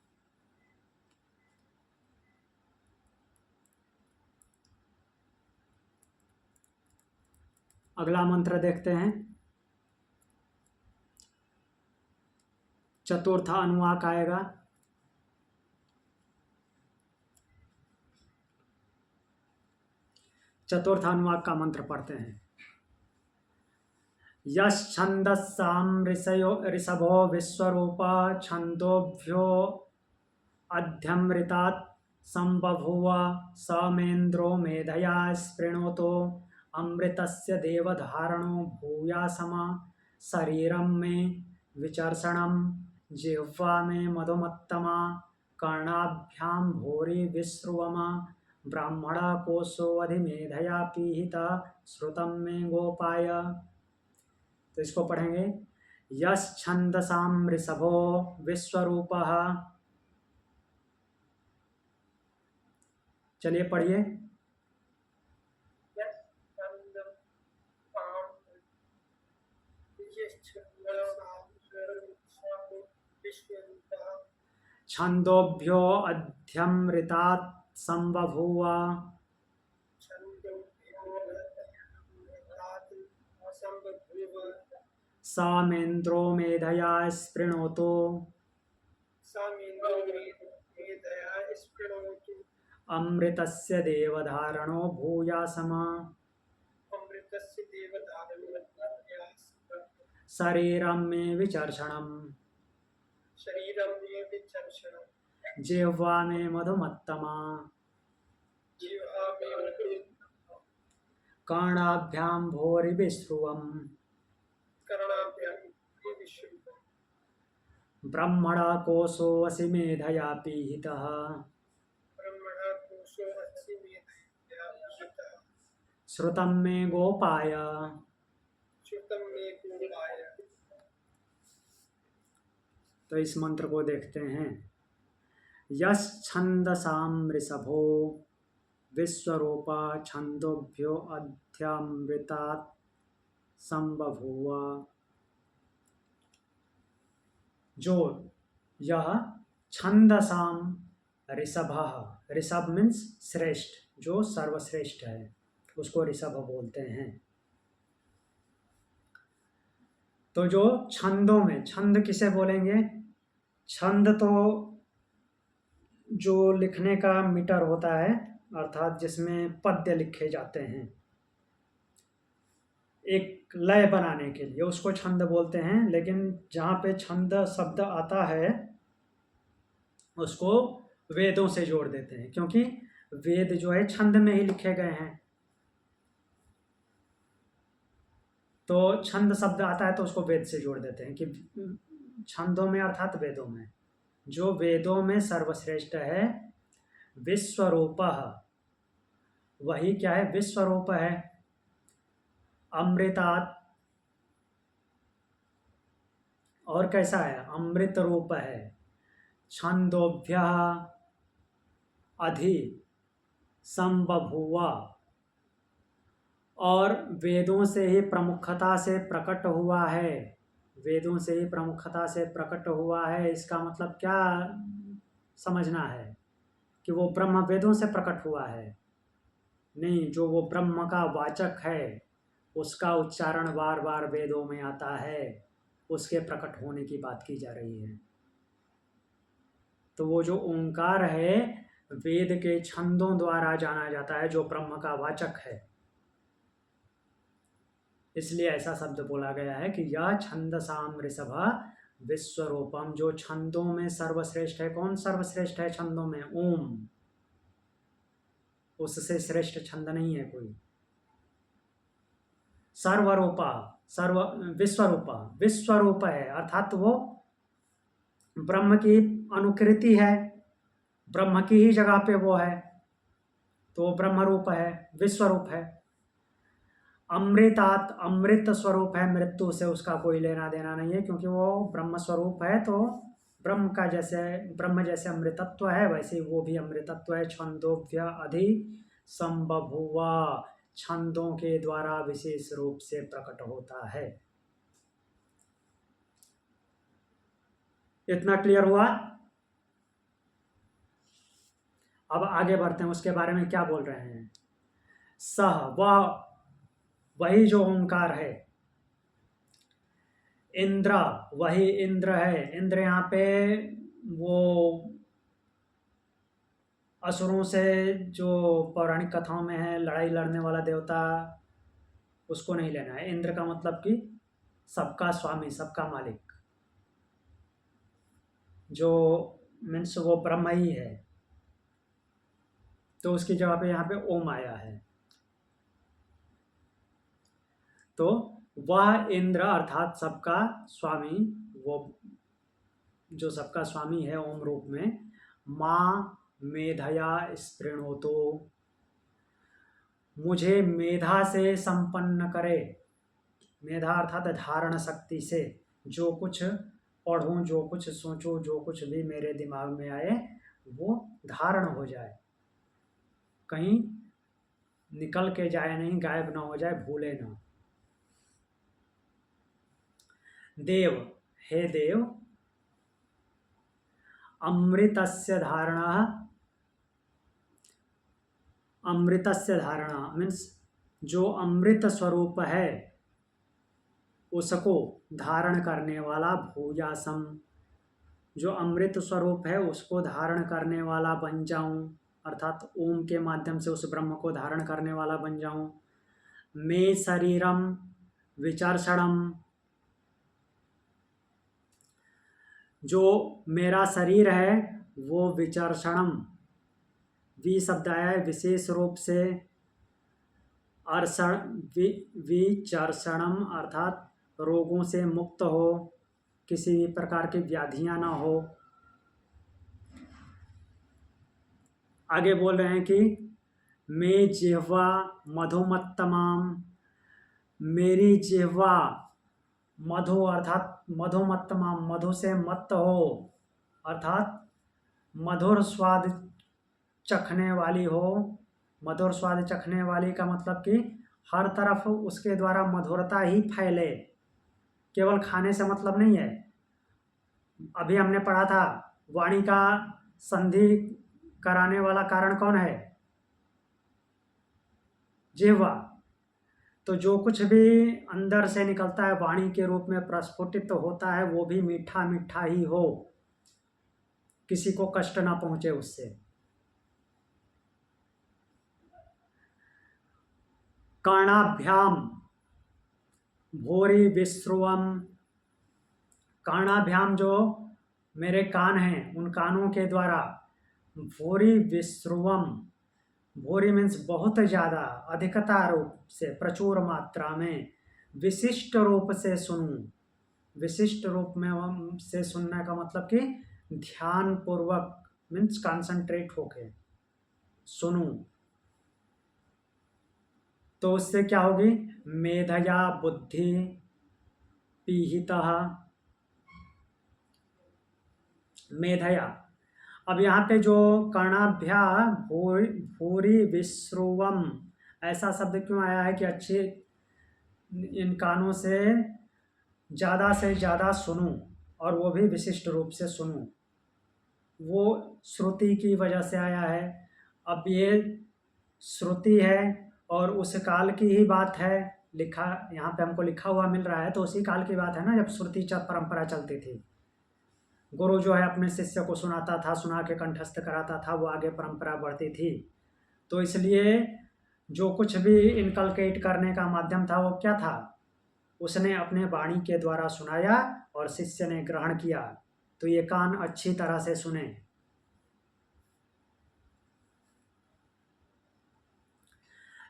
अगला मंत्र देखते हैं। चतुर्थ अनुवाक आएगा। चतुर्थ अनुवाक का मंत्र पढ़ते हैं। यश्छन्दस्सां ऋषभो विश्वरूप छन्दोभ्यो अध्यमृतात् संबभूव समेन्द्रो मेधया स्पृणोतो अमृतस्य देवधारणो भूयासम शरीरं मे विचर्षणं जिह्वा मे मधुमत्तमा कर्णाभ्यां भूरि विश्रुवम ब्राह्मणकोशोऽधिमेधया पीहित श्रुतं मे गोपाय। तो इसको पढ़ेंगे। यश्छन्दसां ऋषभो विश्वरूपः, चलिए पढ़िए। छन्दोभ्यो अध्यमृतात् संबभूव सामेन्द्रो मेधया स्पृणोतो सामेन्द्रो मेधया स्पृणोतु अमृतस्य देवधारणो भूयासम अमृतस्य देवधारणो भूयासम शरीरं मे विचर्षणम् शरीरं मे विचर्षणम् जिह्वा मे मधुमत्तमा जिह्वा मे मधुमत्तमा कर्णाभ्यां भूरिविश्रुवम् कर्णाभ्यां भूरिविश्रुवम् ब्रह्मणा कोशोऽसि मेधया पीहितः ब्रह्मणा कोशोऽसि मेधया पीहितः श्रुतं मे गोपाय श्रुतं मे गोपाय। तो इस मंत्र को देखते हैं। यश्छन्दसां ऋषभो विश्वरूपा छन्दोभ्यो अध्यामृतात् संबभूव। जो यह छन्दसां ऋषभः, ऋषभ मीन्स श्रेष्ठ, जो सर्वश्रेष्ठ है उसको ऋषभ बोलते हैं। तो जो छंदों में, छंद किसे बोलेंगे? छंद तो जो लिखने का मीटर होता है, अर्थात जिसमें पद्य लिखे जाते हैं एक लय बनाने के लिए, उसको छंद बोलते हैं। लेकिन जहाँ पे छंद शब्द आता है उसको वेदों से जोड़ देते हैं, क्योंकि वेद जो है छंद में ही लिखे गए हैं। तो छंद शब्द आता है तो उसको वेद से जोड़ देते हैं कि छंदों में अर्थात वेदों में। जो वेदों में सर्वश्रेष्ठ है विश्वरूपः, वही क्या है? विश्वरूप है। अमृतात्, और कैसा है? अमृत रूप है। छंदोभ्यः अधि संबभूव, और वेदों से ही प्रमुखता से प्रकट हुआ है। वेदों से ही प्रमुखता से प्रकट हुआ है, इसका मतलब क्या समझना है? कि वो ब्रह्म वेदों से प्रकट हुआ है? नहीं, जो वो ब्रह्म का वाचक है उसका उच्चारण बार बार वेदों में आता है, उसके प्रकट होने की बात की जा रही है। तो वो जो ओंकार है वेद के छंदों द्वारा जाना जाता है, जो ब्रह्म का वाचक है, इसलिए ऐसा शब्द बोला गया है कि यह छंदसाम ऋषभ विश्वरूपम, जो छंदों में सर्वश्रेष्ठ है। कौन सर्वश्रेष्ठ है छंदों में? ओम, उससे श्रेष्ठ छंद नहीं है कोई। सर्वरूपा, सर्व विश्वरूपा, विश्वरूप है अर्थात वो ब्रह्म की अनुकृति है, ब्रह्म की ही जगह पे वो है, तो ब्रह्म रूप है, विश्वरूप है। अमृतात्, अमृत स्वरूप है, मृत्यु से उसका कोई लेना देना नहीं है, क्योंकि वो ब्रह्म स्वरूप है। तो ब्रह्म का जैसे, ब्रह्म जैसे अमृतत्व है वैसे ही वो भी अमृतत्व है। छंदोभ्य अधि संबभूव, छंदों के द्वारा विशेष रूप से प्रकट होता है। इतना क्लियर हुआ? अब आगे बढ़ते हैं, उसके बारे में क्या बोल रहे हैं। सह, वह, वही जो ओंकार है। इंद्र, वही इंद्र है। इंद्र यहाँ पे वो असुरों से जो पौराणिक कथाओं में है लड़ाई लड़ने वाला देवता, उसको नहीं लेना है। इंद्र का मतलब कि सबका स्वामी, सबका मालिक, जो मीन्स वो ब्रह्म ही है। तो उसकी जगह पे यहाँ पे ओम आया है। तो वह इंद्र अर्थात सबका स्वामी, वो जो सबका स्वामी है ओम रूप में, माँ मेधया स्पृणोतो, मुझे मेधा से संपन्न करे। मेधा अर्थात धारण शक्ति से, जो कुछ पढ़ूं, जो कुछ सोचूं, जो कुछ भी मेरे दिमाग में आए वो धारण हो जाए, कहीं निकल के जाए नहीं, गायब ना हो जाए, भूले ना। देव, हे देव, अमृतस्य धारणा, अमृतस्य धारणा मीन्स जो अमृत स्वरूप है, उसको धारण करने वाला भूयासम, जो अमृत स्वरूप है उसको धारण करने वाला बन जाऊं, अर्थात ओम के माध्यम से उस ब्रह्म को धारण करने वाला बन जाऊं। मे शरीरम विचर्षणम, जो मेरा शरीर है वो विचर्षणम, वि शब्द आया है विशेष रूप से, अर्षण विचर्षणम अर्थात रोगों से मुक्त हो, किसी भी प्रकार की व्याधियां ना हो। आगे बोल रहे हैं कि मैं जिह्वा मधुमत्तमाम, मेरी जिह्वा मधु अर्थात मधुमत्तमाम, मधु से मत्त हो, अर्थात मधुर स्वाद चखने वाली हो। मधुर स्वाद चखने वाली का मतलब कि हर तरफ उसके द्वारा मधुरता ही फैले, केवल खाने से मतलब नहीं है। अभी हमने पढ़ा था वाणी का संधि कराने वाला कारण कौन है? जिह्वा। तो जो कुछ भी अंदर से निकलता है वाणी के रूप में प्रस्फुटित तो होता है, वो भी मीठा मीठा ही हो, किसी को कष्ट ना पहुंचे उससे। कर्णाभ्याम भूरि विश्रुवम, कर्णाभ्याम जो मेरे कान हैं उन कानों के द्वारा, भूरि विश्रुवम, भूरि मीन्स बहुत ज़्यादा, अधिकता रूप से, प्रचुर मात्रा में, विशिष्ट रूप से सुनूं। विशिष्ट रूप में से सुनने का मतलब कि ध्यान पूर्वक मीन्स कंसंट्रेट होके सुनूं। तो उससे क्या होगी? मेधया बुद्धि पीहितः, मेधया। अब यहाँ पे जो कर्णाभ्या भूरि विश्रुवम ऐसा शब्द क्यों आया है कि अच्छे इन कानों से ज़्यादा सुनूं, और वो भी विशिष्ट रूप से सुनूं, वो श्रुति की वजह से आया है। अब ये श्रुति है और उस काल की ही बात है, लिखा यहाँ पे हमको लिखा हुआ मिल रहा है, तो उसी काल की बात है ना जब श्रुति परंपरा चलती थी। गुरु जो है अपने शिष्य को सुनाता था, सुना के कंठस्थ कराता था, वो आगे परंपरा बढ़ती थी। तो इसलिए जो कुछ भी इनकलकेट करने का माध्यम था वो क्या था? उसने अपने वाणी के द्वारा सुनाया और शिष्य ने ग्रहण किया। तो ये कान अच्छी तरह से सुने।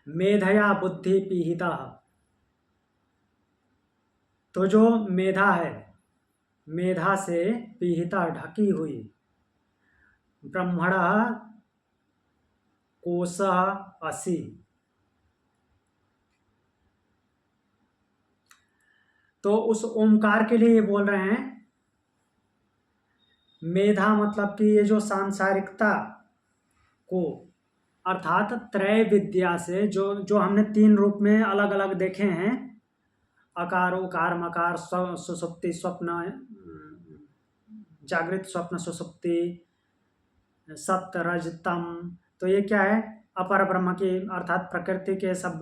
मेधया बुद्धि पीहिता, तो जो मेधा है, मेधा से पीहिता ढकी हुई, ब्रह्मणः कोशः असि, तो उस ओमकार के लिए ये बोल रहे हैं। मेधा मतलब कि ये जो सांसारिकता को, अर्थात त्रय विद्या से, जो हमने तीन रूप में अलग अलग देखे हैं, अकार उकार मकार सुसुप्ति स्वप्न, जागृत स्वप्न सुसुप्ति, सप्त रज तम, तो ये क्या है? अपर ब्रह्म की अर्थात प्रकृति के सब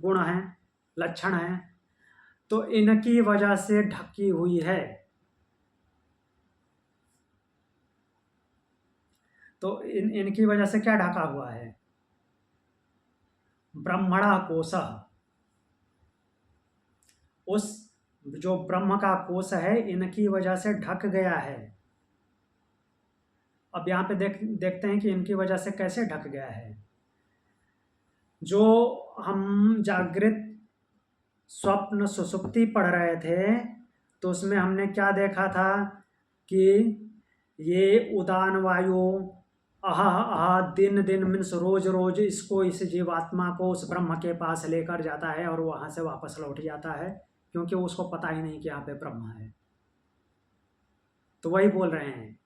गुण हैं, लक्षण हैं, तो इनकी वजह से ढकी हुई है। तो इनकी वजह से क्या ढका हुआ है? ब्रह्मणा कोशः, उस जो ब्रह्म का कोश है इनकी वजह से ढक गया है। अब यहाँ पे देखते हैं कि इनकी वजह से कैसे ढक गया है। जो हम जागृत स्वप्न सुसुप्ति पढ़ रहे थे, तो उसमें हमने क्या देखा था कि ये उदान वायु आहा दिन दिन मीन्स रोज रोज इसको, इस जीवात्मा को उस ब्रह्म के पास लेकर जाता है और वहाँ से वापस लौट जाता है, क्योंकि उसको पता ही नहीं कि यहाँ पे ब्रह्म है। तो वही बोल रहे हैं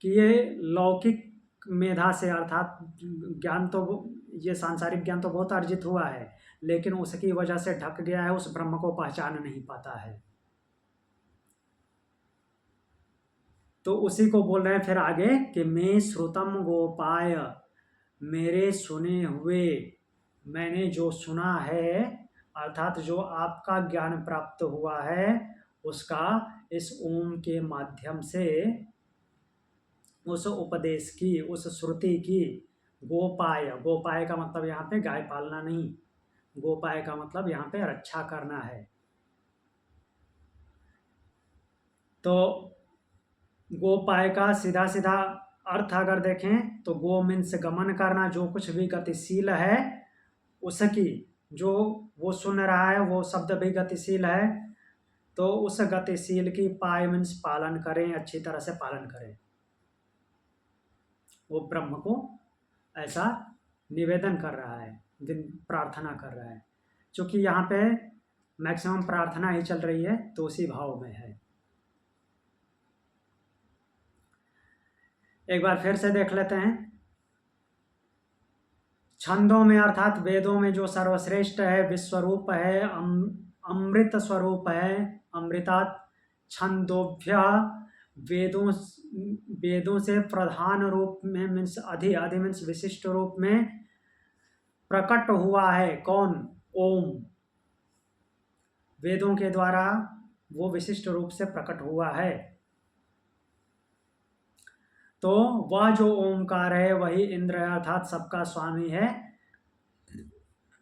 कि ये लौकिक मेधा से, अर्थात ज्ञान तो, ये सांसारिक ज्ञान तो बहुत अर्जित हुआ है, लेकिन उसकी वजह से ढक गया है, उस ब्रह्म को पहचान नहीं पाता है। तो उसी को बोल रहे हैं फिर आगे कि मैं श्रुतम गोपाय, मेरे सुने हुए, मैंने जो सुना है, अर्थात जो आपका ज्ञान प्राप्त हुआ है उसका इस ओम के माध्यम से, उस उपदेश की, उस श्रुति की, गोपाय, गोपाय का मतलब यहाँ पे गाय पालना नहीं, गोपाय का मतलब यहाँ पे रक्षा करना है। तो गोपाय का सीधा सीधा अर्थ अगर देखें तो गो मीन्स गमन करना, जो कुछ भी गतिशील है उसकी, जो वो सुन रहा है वो शब्द भी गतिशील है, तो उस गतिशील की पाय मीन्स पालन करें, अच्छी तरह से पालन करें। वो ब्रह्म को ऐसा निवेदन कर रहा है, प्रार्थना कर रहा है। क्योंकि यहाँ पे मैक्सिमम प्रार्थना ही चल रही है तो उसी भाव में है। एक बार फिर से देख लेते हैं। छंदों में अर्थात वेदों में जो सर्वश्रेष्ठ है, विश्वरूप है, अमृत स्वरूप है, अमृतात् छंदोभ्य, वेदों से प्रधान रूप में मीन्स अधि मीन्स विशिष्ट रूप में प्रकट हुआ है। कौन? ओम। वेदों के द्वारा वो विशिष्ट रूप से प्रकट हुआ है। तो वह जो ओमकार है वही इंद्र है, अर्थात सबका स्वामी है।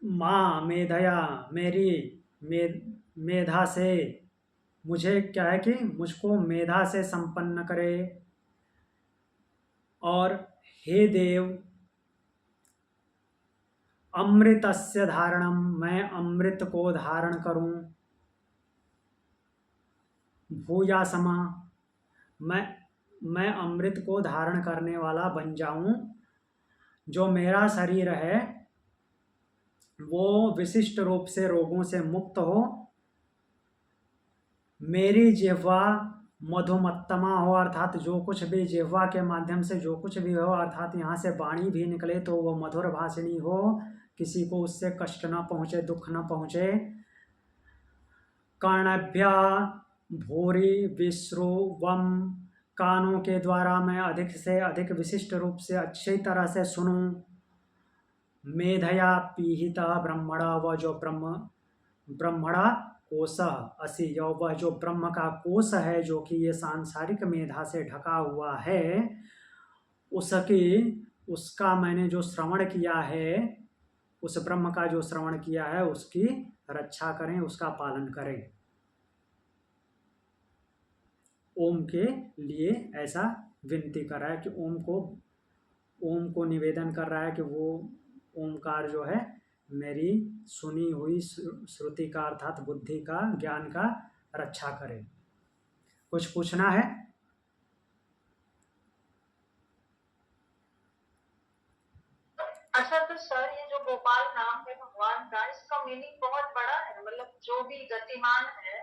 माँ मेधया, मेरी मेधा से, मुझे क्या है कि मुझको मेधा से संपन्न करे। और हे देव, अमृतस्य धारणम, मैं अमृत को धारण करूं। भूया समा, मैं अमृत को धारण करने वाला बन जाऊं। जो मेरा शरीर है वो विशिष्ट रूप से रोगों से मुक्त हो, मेरी जिह्वा मधुमत्तमा हो, अर्थात जो कुछ भी जिह्वा के माध्यम से जो कुछ भी हो, अर्थात यहाँ से वाणी भी निकले तो वो मधुर भाषिणी हो, किसी को उससे कष्ट न पहुँचे, दुख न पहुँचे। कर्णभ्य भूरि विश्रुवम, कानों के द्वारा मैं अधिक से अधिक विशिष्ट रूप से अच्छी तरह से सुनूं। मेधया पीहिता ब्रह्मणा, वह जो ब्रह्मणा कोश असि, वह जो ब्रह्म का कोश है जो कि ये सांसारिक मेधा से ढका हुआ है, उसका मैंने जो श्रवण किया है, उस ब्रह्म का जो श्रवण किया है उसकी रक्षा करें, उसका पालन करें। ओम के लिए ऐसा विनती कर रहा है कि ओम को निवेदन कर रहा है कि वो ओमकार जो है मेरी सुनी हुई श्रुति का, अर्थात बुद्धि का, ज्ञान का रक्षा करे। कुछ पूछना है? अच्छा, तो सर ये जो गोपाल नाम है भगवान का, इसका मीनिंग बहुत बड़ा है, मतलब जो भी गतिमान है,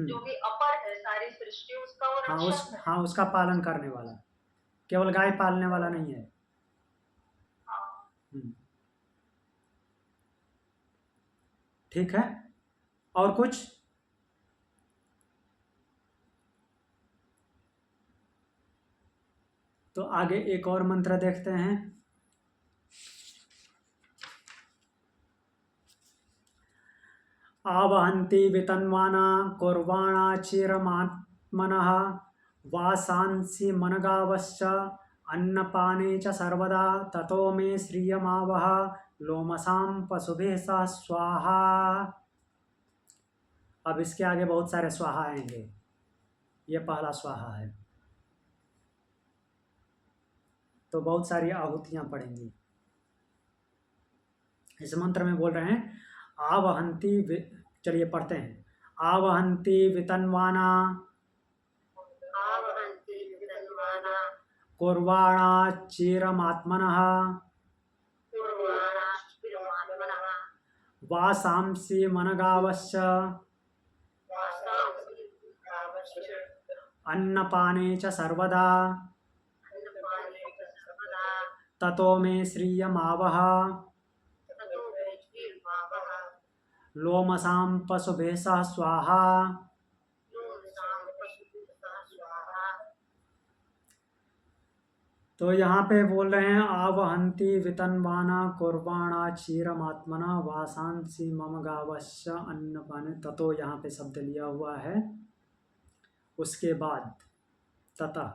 जो भी अपर है सारी सृष्टि, उसका वो रक्षक है। हाँ, उसका पालन करने वाला, केवल गाय पालने वाला नहीं है। ठीक है, और कुछ? तो आगे एक और मंत्र देखते हैं। आवहन्ति वितन्वाना कुर्वाणा चिरमात्मनः, वासांसि मनगावश्च अन्नपाने च सर्वदा, ततो मे श्रियमावह लोमसां पशुभिः सह स्वाहा। अब इसके आगे बहुत सारे स्वाहा आएंगे, ये पहला स्वाहा है, तो बहुत सारी आहुतियां पड़ेंगी। इस मंत्र में बोल रहे हैं आवहन्ति, चलिए पढ़ते हैं। आवहन्ति वितन्वाना कुर्वाणा चिरमात्मनः, वासांसि मनगावश्च अन्नपाने च सर्वदा, ततो मे श्रियमावह लोमसां पशुभिः सह स्वाहा। तो यहाँ पे बोल रहे हैं आवहंती वितन्वाना कुर्वाणा चीरमात्मना वासांसी मम गावश्य अन्नपाने। ततो यहाँ पे शब्द लिया हुआ है उसके बाद ततः।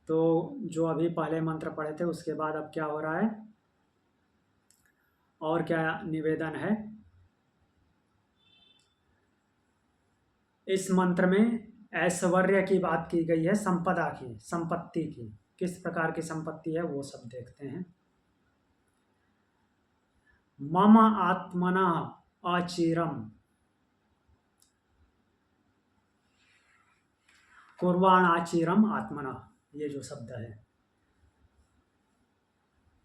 तो जो अभी पहले मंत्र पढ़े थे उसके बाद अब क्या हो रहा है और क्या निवेदन है। इस मंत्र में ऐश्वर्य की बात की गई है, संपदा की, संपत्ति की। किस प्रकार की संपत्ति है वो सब देखते हैं। मम आत्मना अचिरम कुर्वाण आचिरम आत्मना, ये जो शब्द है।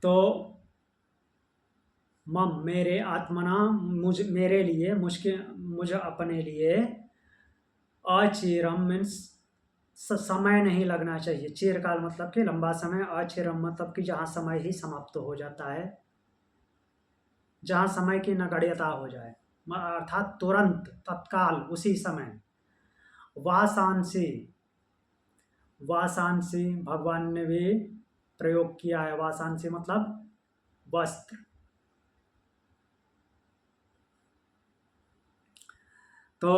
तो मम मेरे, आत्मना मुझ, मेरे लिए, मुझ अपने लिए, अचिरम मीन्स समय नहीं लगना चाहिए। चिरकाल मतलब कि लंबा समय, अचिरम मतलब कि जहाँ समय ही समाप्त हो जाता है, जहाँ समय की नगण्यता हो जाए, अर्थात तुरंत, तत्काल, उसी समय। वासांसी, वासांसी भगवान ने भी प्रयोग किया है। वासांसी मतलब वस्त्र। तो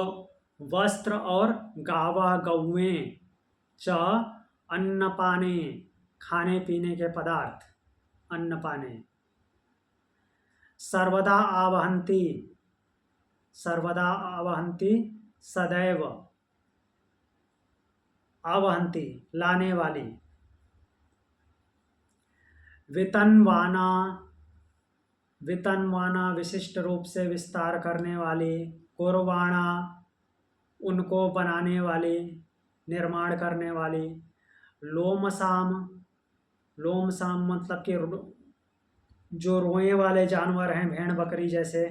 वस्त्र और गावा गौवें च अन्नपाने, खाने पीने के पदार्थ, अन्नपाने। सर्वदा आवहंती, सर्वदा आवहंती सदैव, आवहंती लाने वाली। वितन्वाना, वितन्वाना विशिष्ट रूप से विस्तार करने वाली। कुर्वाणा उनको बनाने वाली, निर्माण करने वाली। लोमसाम, लोमसाम मतलब कि जो रोए वाले जानवर हैं, भेड़ बकरी जैसे।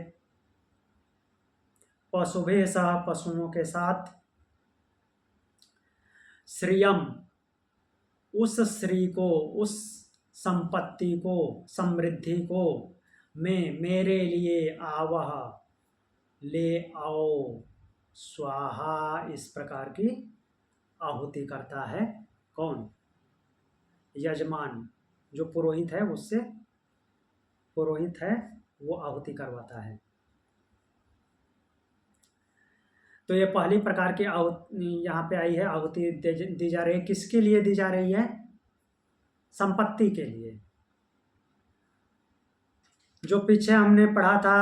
पशुभे सह पशुओं के साथ। श्रियम उस श्री को, उस संपत्ति को, समृद्धि को, मैं मेरे लिए आवह ले आओ स्वाहा, इस प्रकार की आहुति करता है। कौन? यजमान, जो पुरोहित है, उससे पुरोहित है वो आहुति करवाता है। तो ये पहली प्रकार की यहाँ पे आई है, आहुति दी जा रही है। किसके लिए दी जा रही है? संपत्ति के लिए। जो पीछे हमने पढ़ा था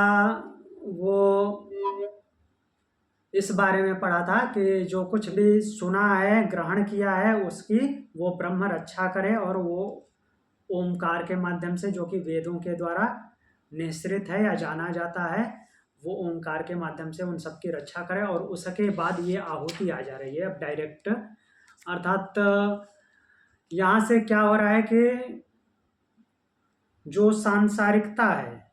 वो इस बारे में पढ़ा था कि जो कुछ भी सुना है, ग्रहण किया है, उसकी वो ब्रह्म रक्षा करे, और वो ओमकार के माध्यम से, जो कि वेदों के द्वारा निश्रित है या जाना जाता है, वो ओमकार के माध्यम से उन सब की रक्षा करे। और उसके बाद ये आहुति आ जा रही है अब डायरेक्ट। अर्थात यहाँ से क्या हो रहा है कि जो सांसारिकता है,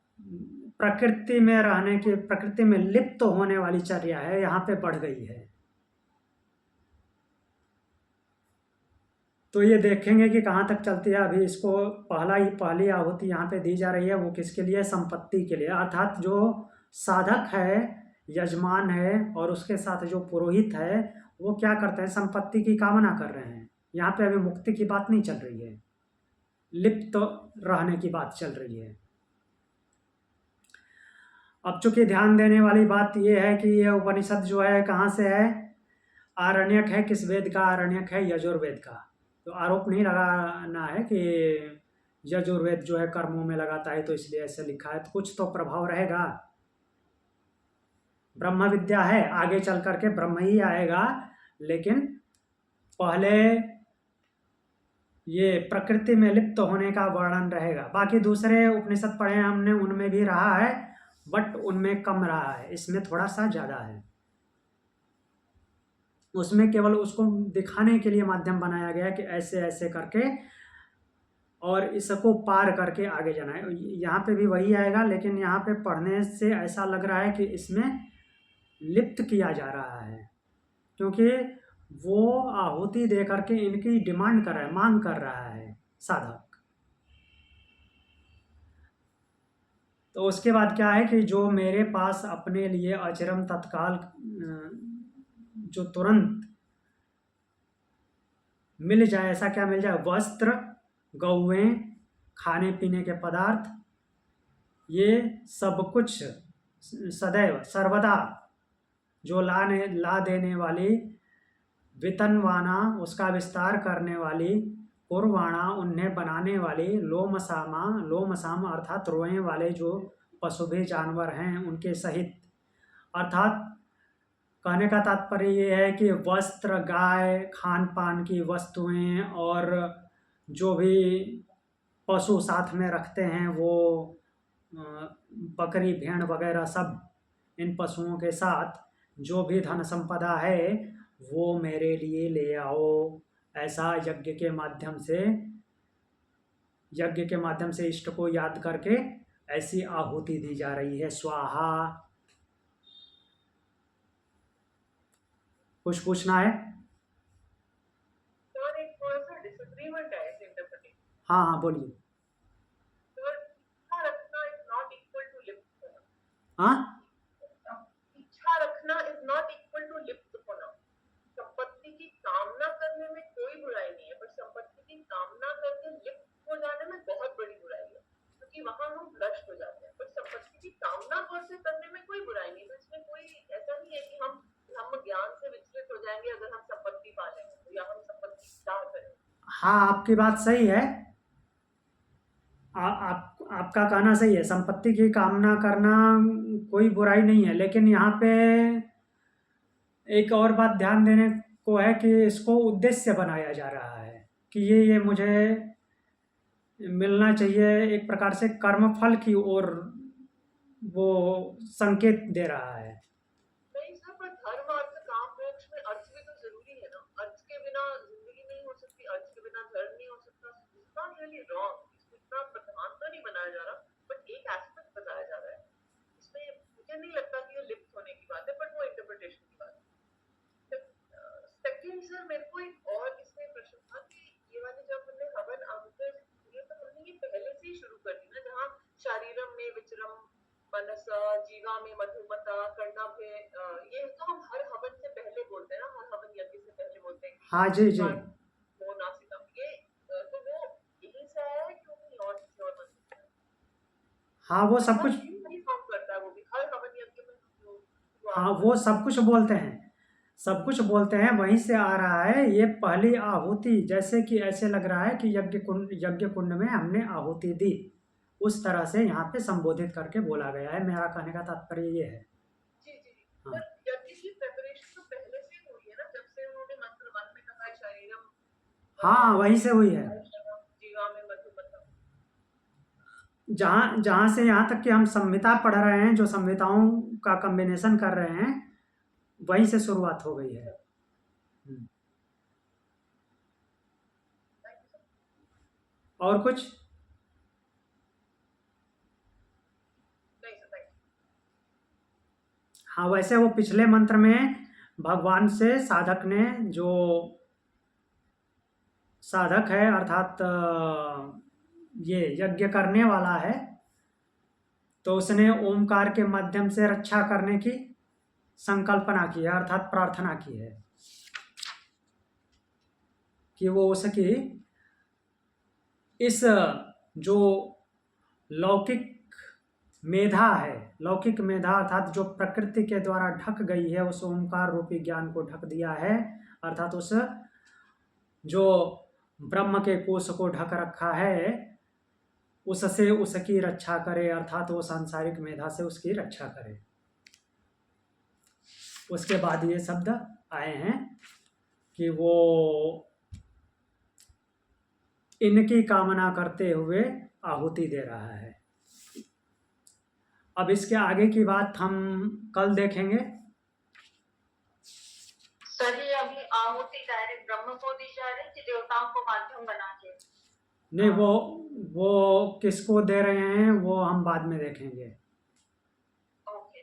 प्रकृति में रहने की, प्रकृति में लिप्त होने वाली चर्या है, यहाँ पे बढ़ गई है। तो ये देखेंगे कि कहाँ तक चलती है। अभी इसको पहली आहुति यहाँ पे दी जा रही है, वो किसके लिए? संपत्ति के लिए। अर्थात जो साधक है, यजमान है, और उसके साथ जो पुरोहित है, वो क्या करते हैं? संपत्ति की कामना कर रहे हैं। यहाँ पे अभी मुक्ति की बात नहीं चल रही है, लिप्त रहने की बात चल रही है। अब चूंकि ध्यान देने वाली बात यह है कि यह उपनिषद जो है कहाँ से है? आरण्यक है। किस वेद का आरण्यक है? यजुर्वेद का। तो आरोप नहीं लगाना है कि यजुर्वेद जो है कर्मों में लगाता है तो इसलिए ऐसे लिखा है। तो कुछ तो प्रभाव रहेगा। ब्रह्म विद्या है, आगे चल करके ब्रह्म ही आएगा, लेकिन पहले ये प्रकृति में लिप्त होने का वर्णन रहेगा। बाकी दूसरे उपनिषद पढ़े हमने, उनमें भी रहा है, बट उनमें कम रहा है, इसमें थोड़ा सा ज़्यादा है। उसमें केवल उसको दिखाने के लिए माध्यम बनाया गया कि ऐसे ऐसे करके और इसको पार करके आगे जाना है। यहाँ पे भी वही आएगा, लेकिन यहाँ पे पढ़ने से ऐसा लग रहा है कि इसमें लिप्त किया जा रहा है, क्योंकि वो आहुति दे करके इनकी डिमांड कर रहा है, मांग कर रहा है साधक। तो उसके बाद क्या है कि जो मेरे पास अपने लिए अचिरम, तत्काल, जो तुरंत मिल जाए, ऐसा क्या मिल जाए? वस्त्र गौएं, खाने पीने के पदार्थ, ये सब कुछ सदैव सर्वदा जो ला देने वाली, वितनवाना उसका विस्तार करने वाली, कुर्वाणा उन्हें बनाने वाली, लोमसाम अर्थात रोए वाले जो पशुभे जानवर हैं उनके सहित, अर्थात कहने का तात्पर्य ये है कि वस्त्र, गाय, खान पान की वस्तुएं और जो भी पशु साथ में रखते हैं वो बकरी, भेड़ वगैरह सब, इन पशुओं के साथ जो भी धन संपदा है वो मेरे लिए ले आओ। ऐसा यज्ञ के माध्यम से इष्ट को याद करके ऐसी आहुति दी जा रही है। स्वाहा। कुछ पूछना है? सर एक थोड़ा सा डिसएग्रीमेंट है इस इंटरप्रिटेशन। हाँ हाँ बोलिए। सर इच्छा रखना इज नॉट इक्वल टू लिप्त होना। हाँ, इच्छा रखना इज नॉट इक्वल टू लिप्त होना। संपत्ति की कामना करने में कोई बुराई नहीं है, पर संपत्ति की कामना करके लिप्त हो जाने में बहुत बड़ी बुराई है, क्योंकि वहां हम भ्रष्ट हो जाते हैं। पर संपत्ति की कामना से करने में कोई बुराई नहीं, तो इसमें कोई ऐसा नहीं है कि हम ज्ञान से विचलित हो जाएंगे अगर हम संपत्ति पा लेंगे या हम संपत्ति चाह करें। हाँ आपकी बात सही है। आपका कहना सही है, संपत्ति की कामना करना कोई बुराई नहीं है, लेकिन यहाँ पे एक और बात ध्यान देने को है कि इसको उद्देश्य बनाया जा रहा है कि ये मुझे मिलना चाहिए, एक प्रकार से कर्मफल की ओर वो संकेत दे रहा है। नहीं सर, पर धर्म, अर्थ, काम, मोक्ष में अर्थ भी तो जरूरी है ना। अर्थ के बिना जिंदगी नहीं हो सकती, अर्थ के बिना धर्म नहीं हो सकता। इट्स नॉट रियली रॉन्ग, इसमें इतना प्रधान तो नहीं बनाया जा रहा, बट एक एस्पेक्ट बताया जा रहा है। इसमें मुझे नहीं लगता कि ये लिप्त होने की बात है, बट वो इंटरप्रिटेशन की बात है। सेकंड सर, मेरे को एक और इसमें प्रश्न था कि ये वाले जब हमने हवन आहुति ये तो हमने ये पहले से ही शुरू कर दी ना, जहाँ शारीरम में विचरम मनसा, जीवा में मधुमता, कर्णभे, ये तो हम हर हवन से पहले बोलते हैं ना, हर हवन यज्ञ से पहले बोलते हैं। हाँ जी जी। वो नासिकम, ये तो वो यही से आया है क्योंकि और किसी और मंत्र से? हाँ वो सब कुछ नहीं काम करता है वो भी हर हवन यज्ञ में। हाँ वो सब कुछ बोलते हैं, सब कुछ बोलते हैं, वहीं से आ रहा है। ये पहली आहुति, जैसे कि ऐसे लग रहा है कि यज्ञ कुंड में हमने आहुति दी, उस तरह से यहाँ पे संबोधित करके बोला गया है। मेरा कहने का तात्पर्य ये है। जी जी जी। हाँ। यज्ञ की प्रिपरेशन तो पहले से ही हुई है ना, जब से उन्होंने मंत्र 1 में कहा है शरीरम। हाँ वहीं से हुई है। जीवा में मधुमता। जहाँ से यहाँ तक कि हम संहिता पढ़ रहे हैं, जो संहिताओं का कॉम्बिनेशन कर रहे हैं, वहीं से शुरुआत हो गई है। और कुछ? हाँ वैसे वो पिछले मंत्र में भगवान से साधक ने, जो साधक है अर्थात ये यज्ञ करने वाला है, तो उसने ओमकार के माध्यम से रक्षा करने की संकल्पना की है, अर्थात प्रार्थना की है कि वो उसकी इस जो लौकिक मेधा है, लौकिक मेधा अर्थात जो प्रकृति के द्वारा ढक गई है, उस ओमकार रूपी ज्ञान को ढक दिया है, अर्थात उस जो ब्रह्म के कोश को ढक रखा है, उससे उसकी रक्षा करे, अर्थात वो सांसारिक मेधा से उसकी रक्षा करे। उसके बाद ये शब्द आए हैं कि वो इनकी कामना करते हुए आहुति दे रहा है। अब इसके आगे की बात हम कल देखेंगे। सर ये अभी आहुति डायरेक्ट ब्रह्म को दी जा रही है कि देवताओं को माध्यम बना के? नहीं, वो किसको दे रहे हैं वो हम बाद में देखेंगे। ओके।